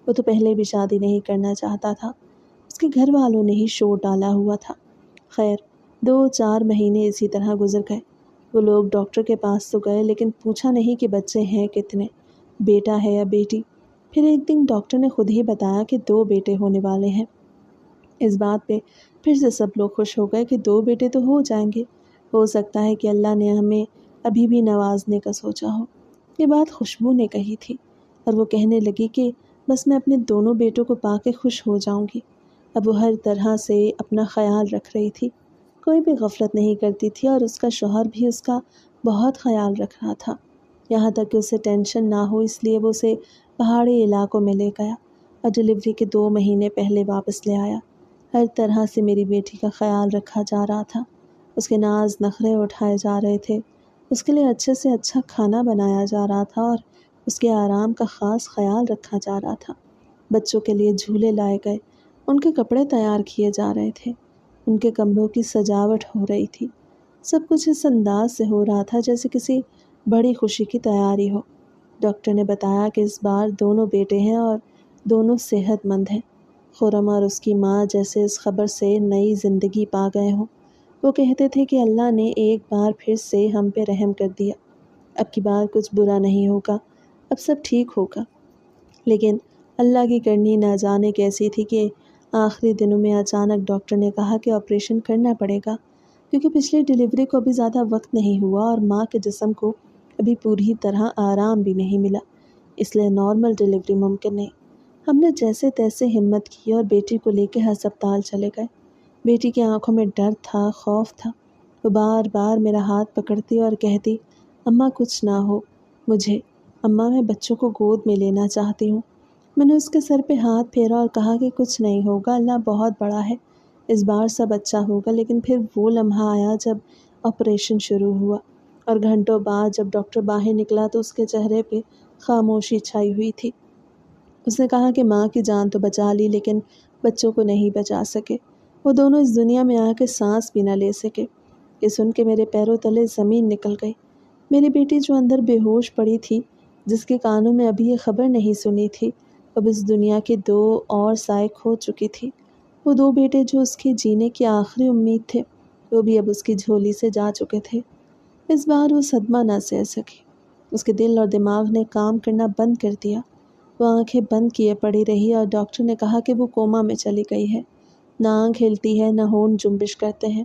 وہ تو پہلے بھی شادی نہیں کرنا چاہتا تھا، اس کے گھر والوں نے ہی شور ڈالا ہوا تھا۔ خیر 2-4 مہینے اسی طرح گزر گئے۔ وہ لوگ ڈاکٹر کے پاس تو گئے لیکن پوچھا نہیں کہ بچے ہیں کتنے، بیٹا ہے یا بیٹی۔ پھر ایک دن ڈاکٹر نے خود ہی بتایا کہ 2 بیٹے ہونے والے ہیں۔ اس بات پہ پھر سے سب لوگ خوش ہو گئے کہ 2 بیٹے تو ہو جائیں گے، ہو سکتا ہے کہ اللہ نے ہمیں ابھی بھی نوازنے کا سوچا ہو۔ یہ بات خوشبو نے کہی تھی اور وہ کہنے لگی کہ بس میں اپنے دونوں بیٹوں کو پا کے خوش ہو جاؤں گی۔ اب وہ ہر طرح سے اپنا خیال رکھ رہی تھی، کوئی بھی غفلت نہیں کرتی تھی اور اس کا شوہر بھی اس کا بہت خیال رکھ رہا تھا، یہاں تک کہ اسے ٹینشن نہ ہو اس لیے وہ اسے پہاڑی علاقوں میں لے گیا اور ڈلیوری کے 2 مہینے پہلے واپس لے آیا۔ ہر طرح سے میری بیٹی کا خیال رکھا جا رہا تھا، اس کے ناز نخرے اٹھائے جا رہے تھے، اس کے لیے اچھے سے اچھا کھانا بنایا جا رہا تھا اور اس کے آرام کا خاص خیال رکھا جا رہا تھا۔ بچوں کے لیے جھولے لائے گئے، ان کے کپڑے تیار کیے جا رہے تھے، ان کے کمروں کی سجاوٹ ہو رہی تھی۔ سب کچھ اس انداز سے ہو رہا تھا جیسے کسی بڑی خوشی کی تیاری ہو۔ ڈاکٹر نے بتایا کہ اس بار دونوں بیٹے ہیں اور دونوں صحت مند ہیں۔ خرم اور اس کی ماں جیسے اس خبر سے نئی زندگی پا گئے ہوں۔ وہ کہتے تھے کہ اللہ نے ایک بار پھر سے ہم پہ رحم کر دیا، اب کی بار کچھ برا نہیں ہوگا، اب سب ٹھیک ہوگا۔ لیکن اللہ کی کرنی نہ جانے کیسی تھی کہ آخری دنوں میں اچانک ڈاکٹر نے کہا کہ آپریشن کرنا پڑے گا کیونکہ پچھلی ڈلیوری کو ابھی زیادہ وقت نہیں ہوا اور ماں کے جسم کو ابھی پوری طرح آرام بھی نہیں ملا، اس لیے نارمل ڈلیوری ممکن نہیں۔ ہم نے جیسے تیسے ہمت کی اور بیٹی کو لے کے ہسپتال چلے گئے۔ بیٹی کی آنکھوں میں ڈر تھا، خوف تھا۔ وہ بار بار میرا ہاتھ پکڑتی اور کہتی اماں کچھ نہ ہو مجھے، اماں میں بچوں کو گود میں لینا چاہتی ہوں۔ میں نے اس کے سر پہ ہاتھ پھیرا اور کہا کہ کچھ نہیں ہوگا، اللہ بہت بڑا ہے، اس بار سب اچھا ہوگا۔ لیکن پھر وہ لمحہ آیا جب آپریشن شروع ہوا اور گھنٹوں بعد جب ڈاکٹر باہر نکلا تو اس کے چہرے پہ خاموشی چھائی ہوئی تھی۔ اس نے کہا کہ ماں کی جان تو بچا لی لیکن بچوں کو نہیں بچا سکے، وہ دونوں اس دنیا میں آ کے سانس بھی نہ لے سکے۔ یہ سن کے میرے پیروں تلے زمین نکل گئی۔ میری بیٹی جو اندر بے ہوش پڑی تھی، جس کے کانوں میں ابھی یہ خبر نہیں سنی تھی، اب اس دنیا کے 2 اور سائے کھو چکی تھی۔ وہ 2 بیٹے جو اس کی جینے کی آخری امید تھے، وہ بھی اب اس کی جھولی سے جا چکے تھے۔ اس بار وہ صدمہ نہ سہ سکی، اس کے دل اور دماغ نے کام کرنا بند کر دیا۔ وہ آنکھیں بند کیے پڑی رہی اور ڈاکٹر نے کہا کہ وہ کوما میں چلی گئی ہے، نہ آنکھ ہلتی ہے، نہ ہونٹ جنبش کرتے ہیں،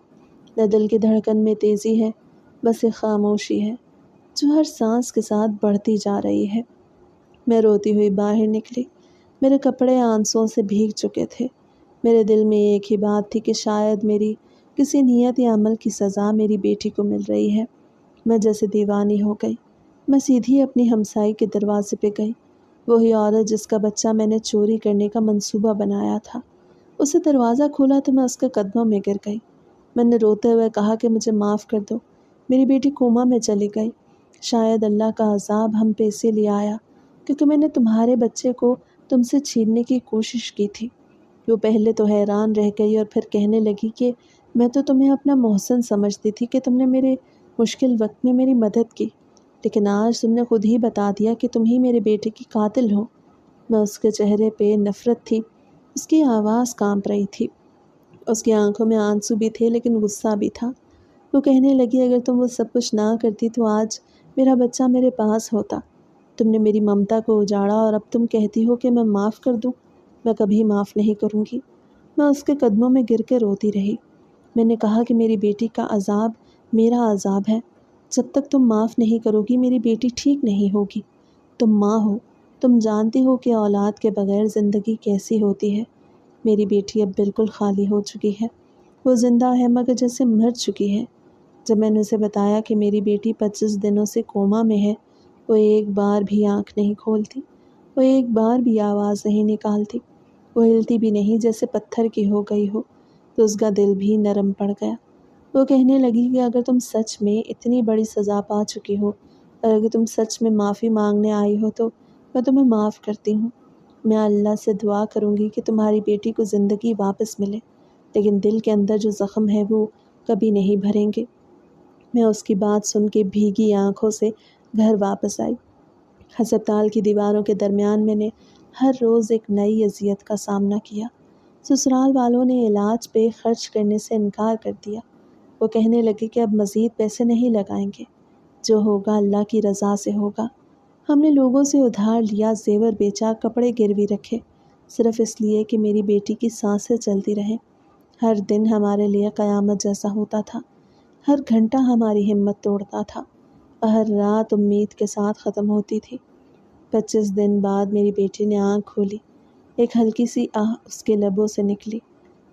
نہ دل کی دھڑکن میں تیزی ہے، بس ایک خاموشی ہے جو ہر سانس کے ساتھ بڑھتی جا رہی ہے۔ میں روتی ہوئی باہر نکلی، میرے کپڑے آنسوؤں سے بھیگ چکے تھے۔ میرے دل میں ایک ہی بات تھی کہ شاید میری کسی نیت یا عمل کی سزا میری بیٹی کو مل رہی ہے۔ میں جیسے دیوانی ہو گئی۔ میں سیدھی اپنی ہمسائی کے دروازے پہ گئی، وہی عورت جس کا بچہ میں نے چوری کرنے کا منصوبہ بنایا تھا۔ اسے دروازہ کھولا تو میں اس کے قدموں میں گر گئی۔ میں نے روتے ہوئے کہا کہ مجھے معاف کر دو، میری بیٹی کوما میں چلی گئی۔ شاید اللہ کا عذاب ہم پہ اسی لیے آیا کیونکہ میں نے تمہارے بچے کو تم سے چھیننے کی کوشش کی تھی۔ وہ پہلے تو حیران رہ گئی اور پھر کہنے لگی کہ میں تو تمہیں اپنا محسن سمجھتی تھی کہ تم نے میرے مشکل وقت میں میری مدد کی، لیکن آج تم نے خود ہی بتا دیا کہ تم ہی میرے بیٹے کی قاتل ہو۔ میں اس کے چہرے پہ نفرت تھی، اس کی آواز کانپ رہی تھی، اس کی آنکھوں میں آنسو بھی تھے لیکن غصہ بھی تھا۔ وہ کہنے لگی اگر تم وہ سب کچھ نہ کرتی تو آج میرا بچہ میرے پاس ہوتا۔ تم نے میری ممتا کو اجاڑا اور اب تم کہتی ہو کہ میں معاف کر دوں۔ میں کبھی معاف نہیں کروں گی۔ میں اس کے قدموں میں گر کے روتی رہی۔ میں نے کہا کہ میری بیٹی کا عذاب میرا عذاب ہے۔ جب تک تم معاف نہیں کرو گی میری بیٹی ٹھیک نہیں ہوگی۔ تم ماں ہو، تم جانتی ہو کہ اولاد کے بغیر زندگی کیسی ہوتی ہے۔ میری بیٹی اب بالکل خالی ہو چکی ہے، وہ زندہ ہے مگر جیسے مر چکی ہے۔ جب میں نے اسے بتایا کہ میری بیٹی 25 دنوں سے کوما میں ہے، وہ ایک بار بھی آنکھ نہیں کھولتی، وہ ایک بار بھی آواز نہیں نکالتی، وہ ہلتی بھی نہیں جیسے پتھر کی ہو گئی ہو، تو اس کا دل بھی نرم پڑ گیا۔ وہ کہنے لگی کہ اگر تم سچ میں اتنی بڑی سزا پا چکی ہو اور اگر تم سچ میں معافی مانگنے آئی ہو تو میں تمہیں معاف کرتی ہوں۔ میں اللہ سے دعا کروں گی کہ تمہاری بیٹی کو زندگی واپس ملے، لیکن دل کے اندر جو زخم ہے وہ کبھی نہیں بھریں گے۔ میں اس کی بات سن کے بھیگی آنکھوں سے گھر واپس آئی۔ ہسپتال کی دیواروں کے درمیان میں نے ہر روز ایک نئی اذیت کا سامنا کیا۔ سسرال والوں نے علاج پہ خرچ کرنے سے انکار کر دیا۔ وہ کہنے لگے کہ اب مزید پیسے نہیں لگائیں گے، جو ہوگا اللہ کی رضا سے ہوگا۔ ہم نے لوگوں سے ادھار لیا، زیور بیچا، کپڑے گروی رکھے، صرف اس لیے کہ میری بیٹی کی سانسیں چلتی رہیں۔ ہر دن ہمارے لیے قیامت جیسا ہوتا تھا، ہر گھنٹہ ہماری ہمت توڑتا تھا، اور ہر رات امید کے ساتھ ختم ہوتی تھی۔ 25 دن بعد میری بیٹی نے آنکھ کھولی، ایک ہلکی سی آہ اس کے لبوں سے نکلی،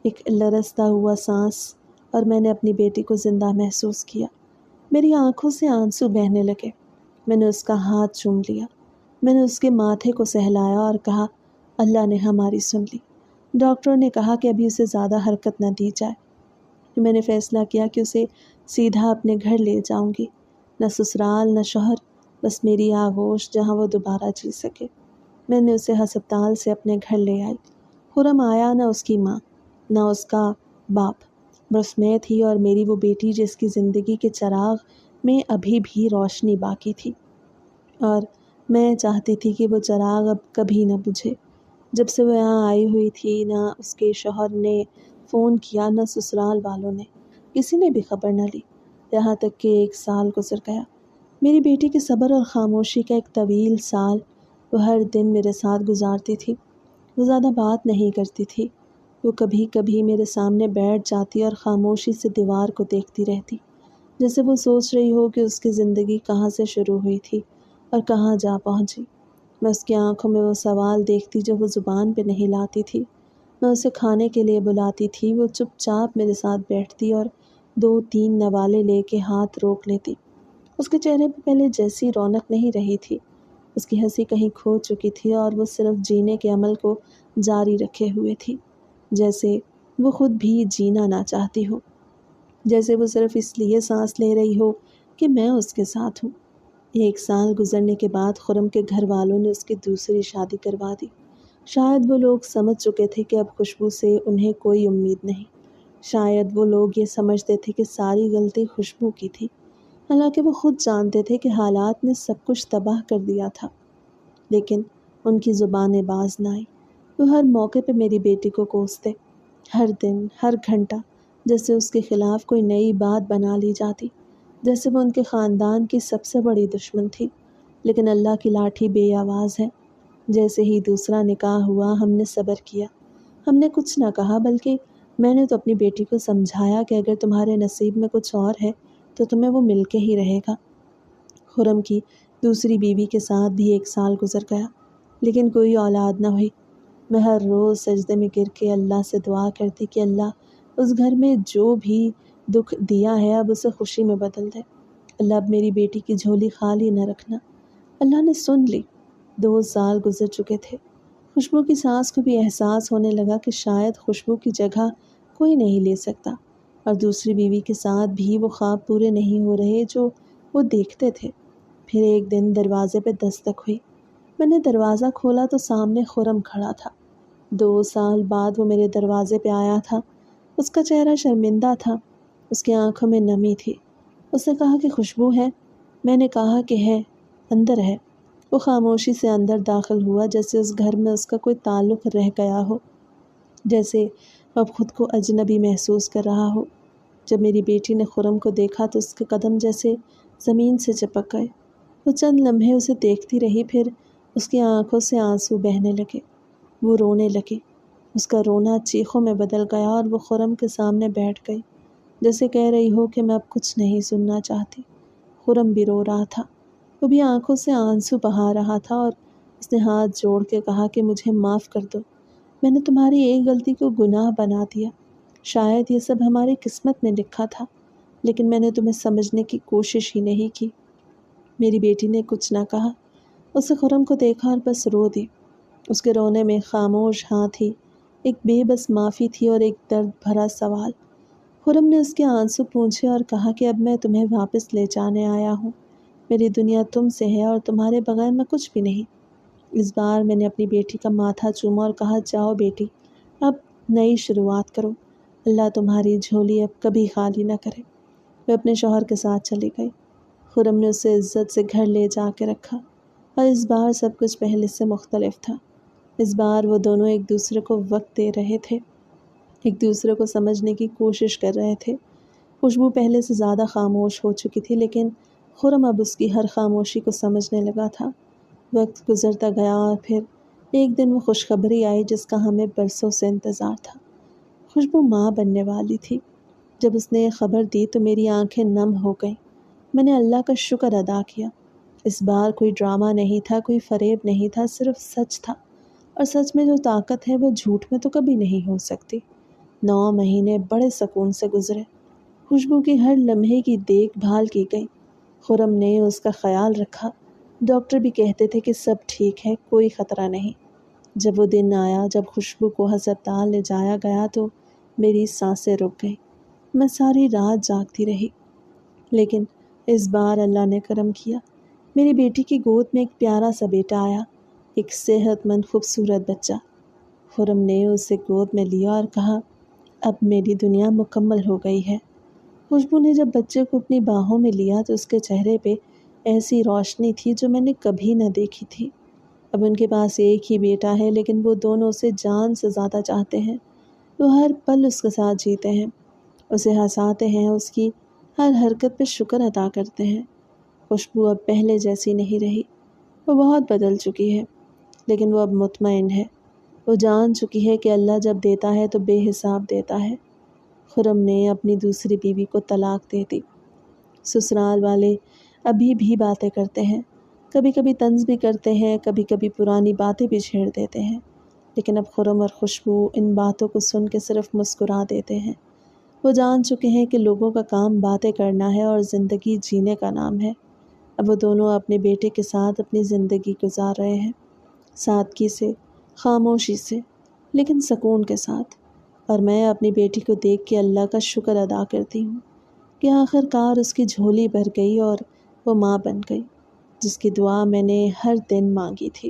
ایک لرزتا ہوا سانس، اور میں نے اپنی بیٹی کو زندہ محسوس کیا۔ میری آنکھوں سے آنسو بہنے لگے۔ میں نے اس کا ہاتھ چوم لیا، میں نے اس کے ماتھے کو سہلایا اور کہا اللہ نے ہماری سن لی۔ ڈاکٹروں نے کہا کہ ابھی اسے زیادہ حرکت نہ دی جائے۔ میں نے فیصلہ کیا کہ اسے سیدھا اپنے گھر لے جاؤں گی، نہ سسرال نہ شوہر، بس میری آغوش جہاں وہ دوبارہ جی سکے۔ میں نے اسے ہسپتال سے اپنے گھر لے آئی۔ خرم آیا، نہ اس کی ماں نہ اس کا باپ، بس میں تھی اور میری وہ بیٹی جس کی زندگی کے چراغ میں ابھی بھی روشنی باقی تھی، اور میں چاہتی تھی کہ وہ چراغ اب کبھی نہ بجھے۔ جب سے وہ یہاں آئی ہوئی تھی نہ اس کے شوہر نے فون کیا نہ سسرال والوں نے، کسی نے بھی خبر نہ لی، یہاں تک کہ 1 سال گزر گیا۔ میری بیٹی کے صبر اور خاموشی کا ایک طویل سال۔ وہ ہر دن میرے ساتھ گزارتی تھی، وہ زیادہ بات نہیں کرتی تھی، وہ کبھی کبھی میرے سامنے بیٹھ جاتی اور خاموشی سے دیوار کو دیکھتی رہتی، جیسے وہ سوچ رہی ہو کہ اس کی زندگی کہاں سے شروع ہوئی تھی اور کہاں جا پہنچی۔ میں اس کی آنکھوں میں وہ سوال دیکھتی جو وہ زبان پہ نہیں لاتی تھی۔ میں اسے کھانے کے لیے بلاتی تھی، وہ چپ چاپ میرے ساتھ بیٹھتی اور 2-3 نوالے لے کے ہاتھ روک لیتی۔ اس کے چہرے پہ پہلے جیسی رونق نہیں رہی تھی، اس کی ہنسی کہیں کھو چکی تھی اور وہ صرف جینے کے عمل کو جاری رکھے ہوئے تھی، جیسے وہ خود بھی جینا نہ چاہتی ہو، جیسے وہ صرف اس لیے سانس لے رہی ہو کہ میں اس کے ساتھ ہوں۔ 1 سال گزرنے کے بعد خرم کے گھر والوں نے اس کی دوسری شادی کروا دی۔ شاید وہ لوگ سمجھ چکے تھے کہ اب خوشبو سے انہیں کوئی امید نہیں، شاید وہ لوگ یہ سمجھتے تھے کہ ساری غلطی خوشبو کی تھی، حالانکہ وہ خود جانتے تھے کہ حالات نے سب کچھ تباہ کر دیا تھا۔ لیکن ان کی زبانیں باز نہ آئی۔ وہ ہر موقع پہ میری بیٹی کو کوستے، ہر دن ہر گھنٹہ، جیسے اس کے خلاف کوئی نئی بات بنا لی جاتی، جیسے وہ ان کے خاندان کی سب سے بڑی دشمن تھی۔ لیکن اللہ کی لاٹھی بے آواز ہے۔ جیسے ہی دوسرا نکاح ہوا ہم نے صبر کیا، ہم نے کچھ نہ کہا، بلکہ میں نے تو اپنی بیٹی کو سمجھایا کہ اگر تمہارے نصیب میں کچھ اور ہے تو تمہیں وہ مل کے ہی رہے گا۔ خرم کی دوسری بیوی کے ساتھ بھی 1 سال گزر گیا، لیکن کوئی اولاد نہ ہوئی۔ میں ہر روز سجدے میں گر کے اللہ سے دعا کرتی کہ اللہ اس گھر میں جو بھی دکھ دیا ہے اب اسے خوشی میں بدل دے۔ اللہ اب میری بیٹی کی جھولی خالی نہ رکھنا۔ اللہ نے سن لی۔ 2 سال گزر چکے تھے۔ خوشبو کی سانس کو بھی احساس ہونے لگا کہ شاید خوشبو کی جگہ کوئی نہیں لے سکتا، اور دوسری بیوی کے ساتھ بھی وہ خواب پورے نہیں ہو رہے جو وہ دیکھتے تھے۔ پھر ایک دن دروازے پہ دستک ہوئی۔ میں نے دروازہ کھولا تو سامنے خرم کھڑا تھا۔ 2 سال بعد وہ میرے دروازے پہ آیا تھا۔ اس کا چہرہ شرمندہ تھا، اس کی آنکھوں میں نمی تھی۔ اس نے کہا کہ خوشبو ہے؟ میں نے کہا کہ ہے، اندر ہے۔ وہ خاموشی سے اندر داخل ہوا، جیسے اس گھر میں اس کا کوئی تعلق رہ گیا ہو، جیسے وہ اب خود کو اجنبی محسوس کر رہا ہو۔ جب میری بیٹی نے خرم کو دیکھا تو اس کے قدم جیسے زمین سے چپک گئے۔ وہ چند لمحے اسے دیکھتی رہی، پھر اس کی آنکھوں سے آنسو بہنے لگے۔ وہ رونے لگی۔ اس کا رونا چیخوں میں بدل گیا اور وہ خرم کے سامنے بیٹھ گئی، جیسے کہہ رہی ہو کہ میں اب کچھ نہیں سننا چاہتی۔ خرم بھی رو رہا تھا، وہ بھی آنکھوں سے آنسو بہا رہا تھا، اور اس نے ہاتھ جوڑ کے کہا کہ مجھے معاف کر دو، میں نے تمہاری ایک غلطی کو گناہ بنا دیا۔ شاید یہ سب ہماری قسمت میں لکھا تھا، لیکن میں نے تمہیں سمجھنے کی کوشش ہی نہیں کی۔ میری بیٹی نے کچھ نہ کہا، اس نے خرم کو دیکھا اور بس رو دی۔ اس کے رونے میں خاموش ہاں تھی، ایک بے بس معافی تھی اور ایک درد بھرا سوال۔ خرم نے اس کے آنسو پونچھے اور کہا کہ اب میں تمہیں واپس لے جانے آیا ہوں۔ میری دنیا تم سے ہے اور تمہارے بغیر میں کچھ بھی نہیں۔ اس بار میں نے اپنی بیٹی کا ماتھا چوما اور کہا جاؤ بیٹی، اب نئی شروعات کرو، اللہ تمہاری جھولی اب کبھی خالی نہ کرے۔ وہ اپنے شوہر کے ساتھ چلی گئی۔ خرم نے اسے عزت سے گھر لے جا کے رکھا، اور اس بار سب کچھ پہلے سے مختلف تھا۔ اس بار وہ دونوں ایک دوسرے کو وقت دے رہے تھے، ایک دوسرے کو سمجھنے کی کوشش کر رہے تھے۔ خوشبو پہلے سے زیادہ خاموش ہو چکی تھی، لیکن خرم اب اس کی ہر خاموشی کو سمجھنے لگا تھا۔ وقت گزرتا گیا اور پھر ایک دن وہ خوشخبری آئی جس کا ہمیں برسوں سے انتظار تھا۔ خوشبو ماں بننے والی تھی۔ جب اس نے یہ خبر دی تو میری آنکھیں نم ہو گئیں۔ میں نے اللہ کا شکر ادا کیا۔ اس بار کوئی ڈرامہ نہیں تھا، کوئی فریب نہیں تھا، صرف سچ تھا، اور سچ میں جو طاقت ہے وہ جھوٹ میں تو کبھی نہیں ہو سکتی۔ 9 مہینے بڑے سکون سے گزرے۔ خوشبو کی ہر لمحے کی دیکھ بھال کی گئی۔ خرم نے اس کا خیال رکھا۔ ڈاکٹر بھی کہتے تھے کہ سب ٹھیک ہے، کوئی خطرہ نہیں۔ جب وہ دن آیا جب خوشبو کو ہسپتال لے جایا گیا تو میری سانسیں رک گئیں۔ میں ساری رات جاگتی رہی، لیکن اس بار اللہ نے کرم کیا۔ میری بیٹی کی گود میں ایک پیارا سا بیٹا آیا، ایک صحت مند خوبصورت بچہ۔ خرم نے اسے گود میں لیا اور کہا اب میری دنیا مکمل ہو گئی ہے۔ خوشبو نے جب بچے کو اپنی باہوں میں لیا تو اس کے چہرے پہ ایسی روشنی تھی جو میں نے کبھی نہ دیکھی تھی۔ اب ان کے پاس ایک ہی بیٹا ہے، لیکن وہ دونوں اسے جان سے زیادہ چاہتے ہیں۔ وہ ہر پل اس کے ساتھ جیتے ہیں، اسے ہنساتے ہیں، اس کی ہر حرکت پہ شکر ادا کرتے ہیں۔ خوشبو اب پہلے جیسی نہیں رہی، وہ بہت بدل چکی ہے، لیکن وہ اب مطمئن ہے۔ وہ جان چکی ہے کہ اللہ جب دیتا ہے تو بے حساب دیتا ہے۔ خرم نے اپنی دوسری بیوی کو طلاق دے دی۔ سسرال والے ابھی بھی باتیں کرتے ہیں، کبھی کبھی طنز بھی کرتے ہیں، کبھی کبھی پرانی باتیں بھی چھیڑ دیتے ہیں، لیکن اب خرم اور خوشبو ان باتوں کو سن کے صرف مسکرا دیتے ہیں۔ وہ جان چکے ہیں کہ لوگوں کا کام باتیں کرنا ہے اور زندگی جینے کا نام ہے۔ اب وہ دونوں اپنے بیٹے کے ساتھ اپنی زندگی گزار رہے ہیں، سادگی سے، خاموشی سے، لیکن سکون کے ساتھ۔ اور میں اپنی بیٹی کو دیکھ کے اللہ کا شکر ادا کرتی ہوں کہ آخر کار اس کی جھولی بھر گئی اور وہ ماں بن گئی، جس کی دعا میں نے ہر دن مانگی تھی۔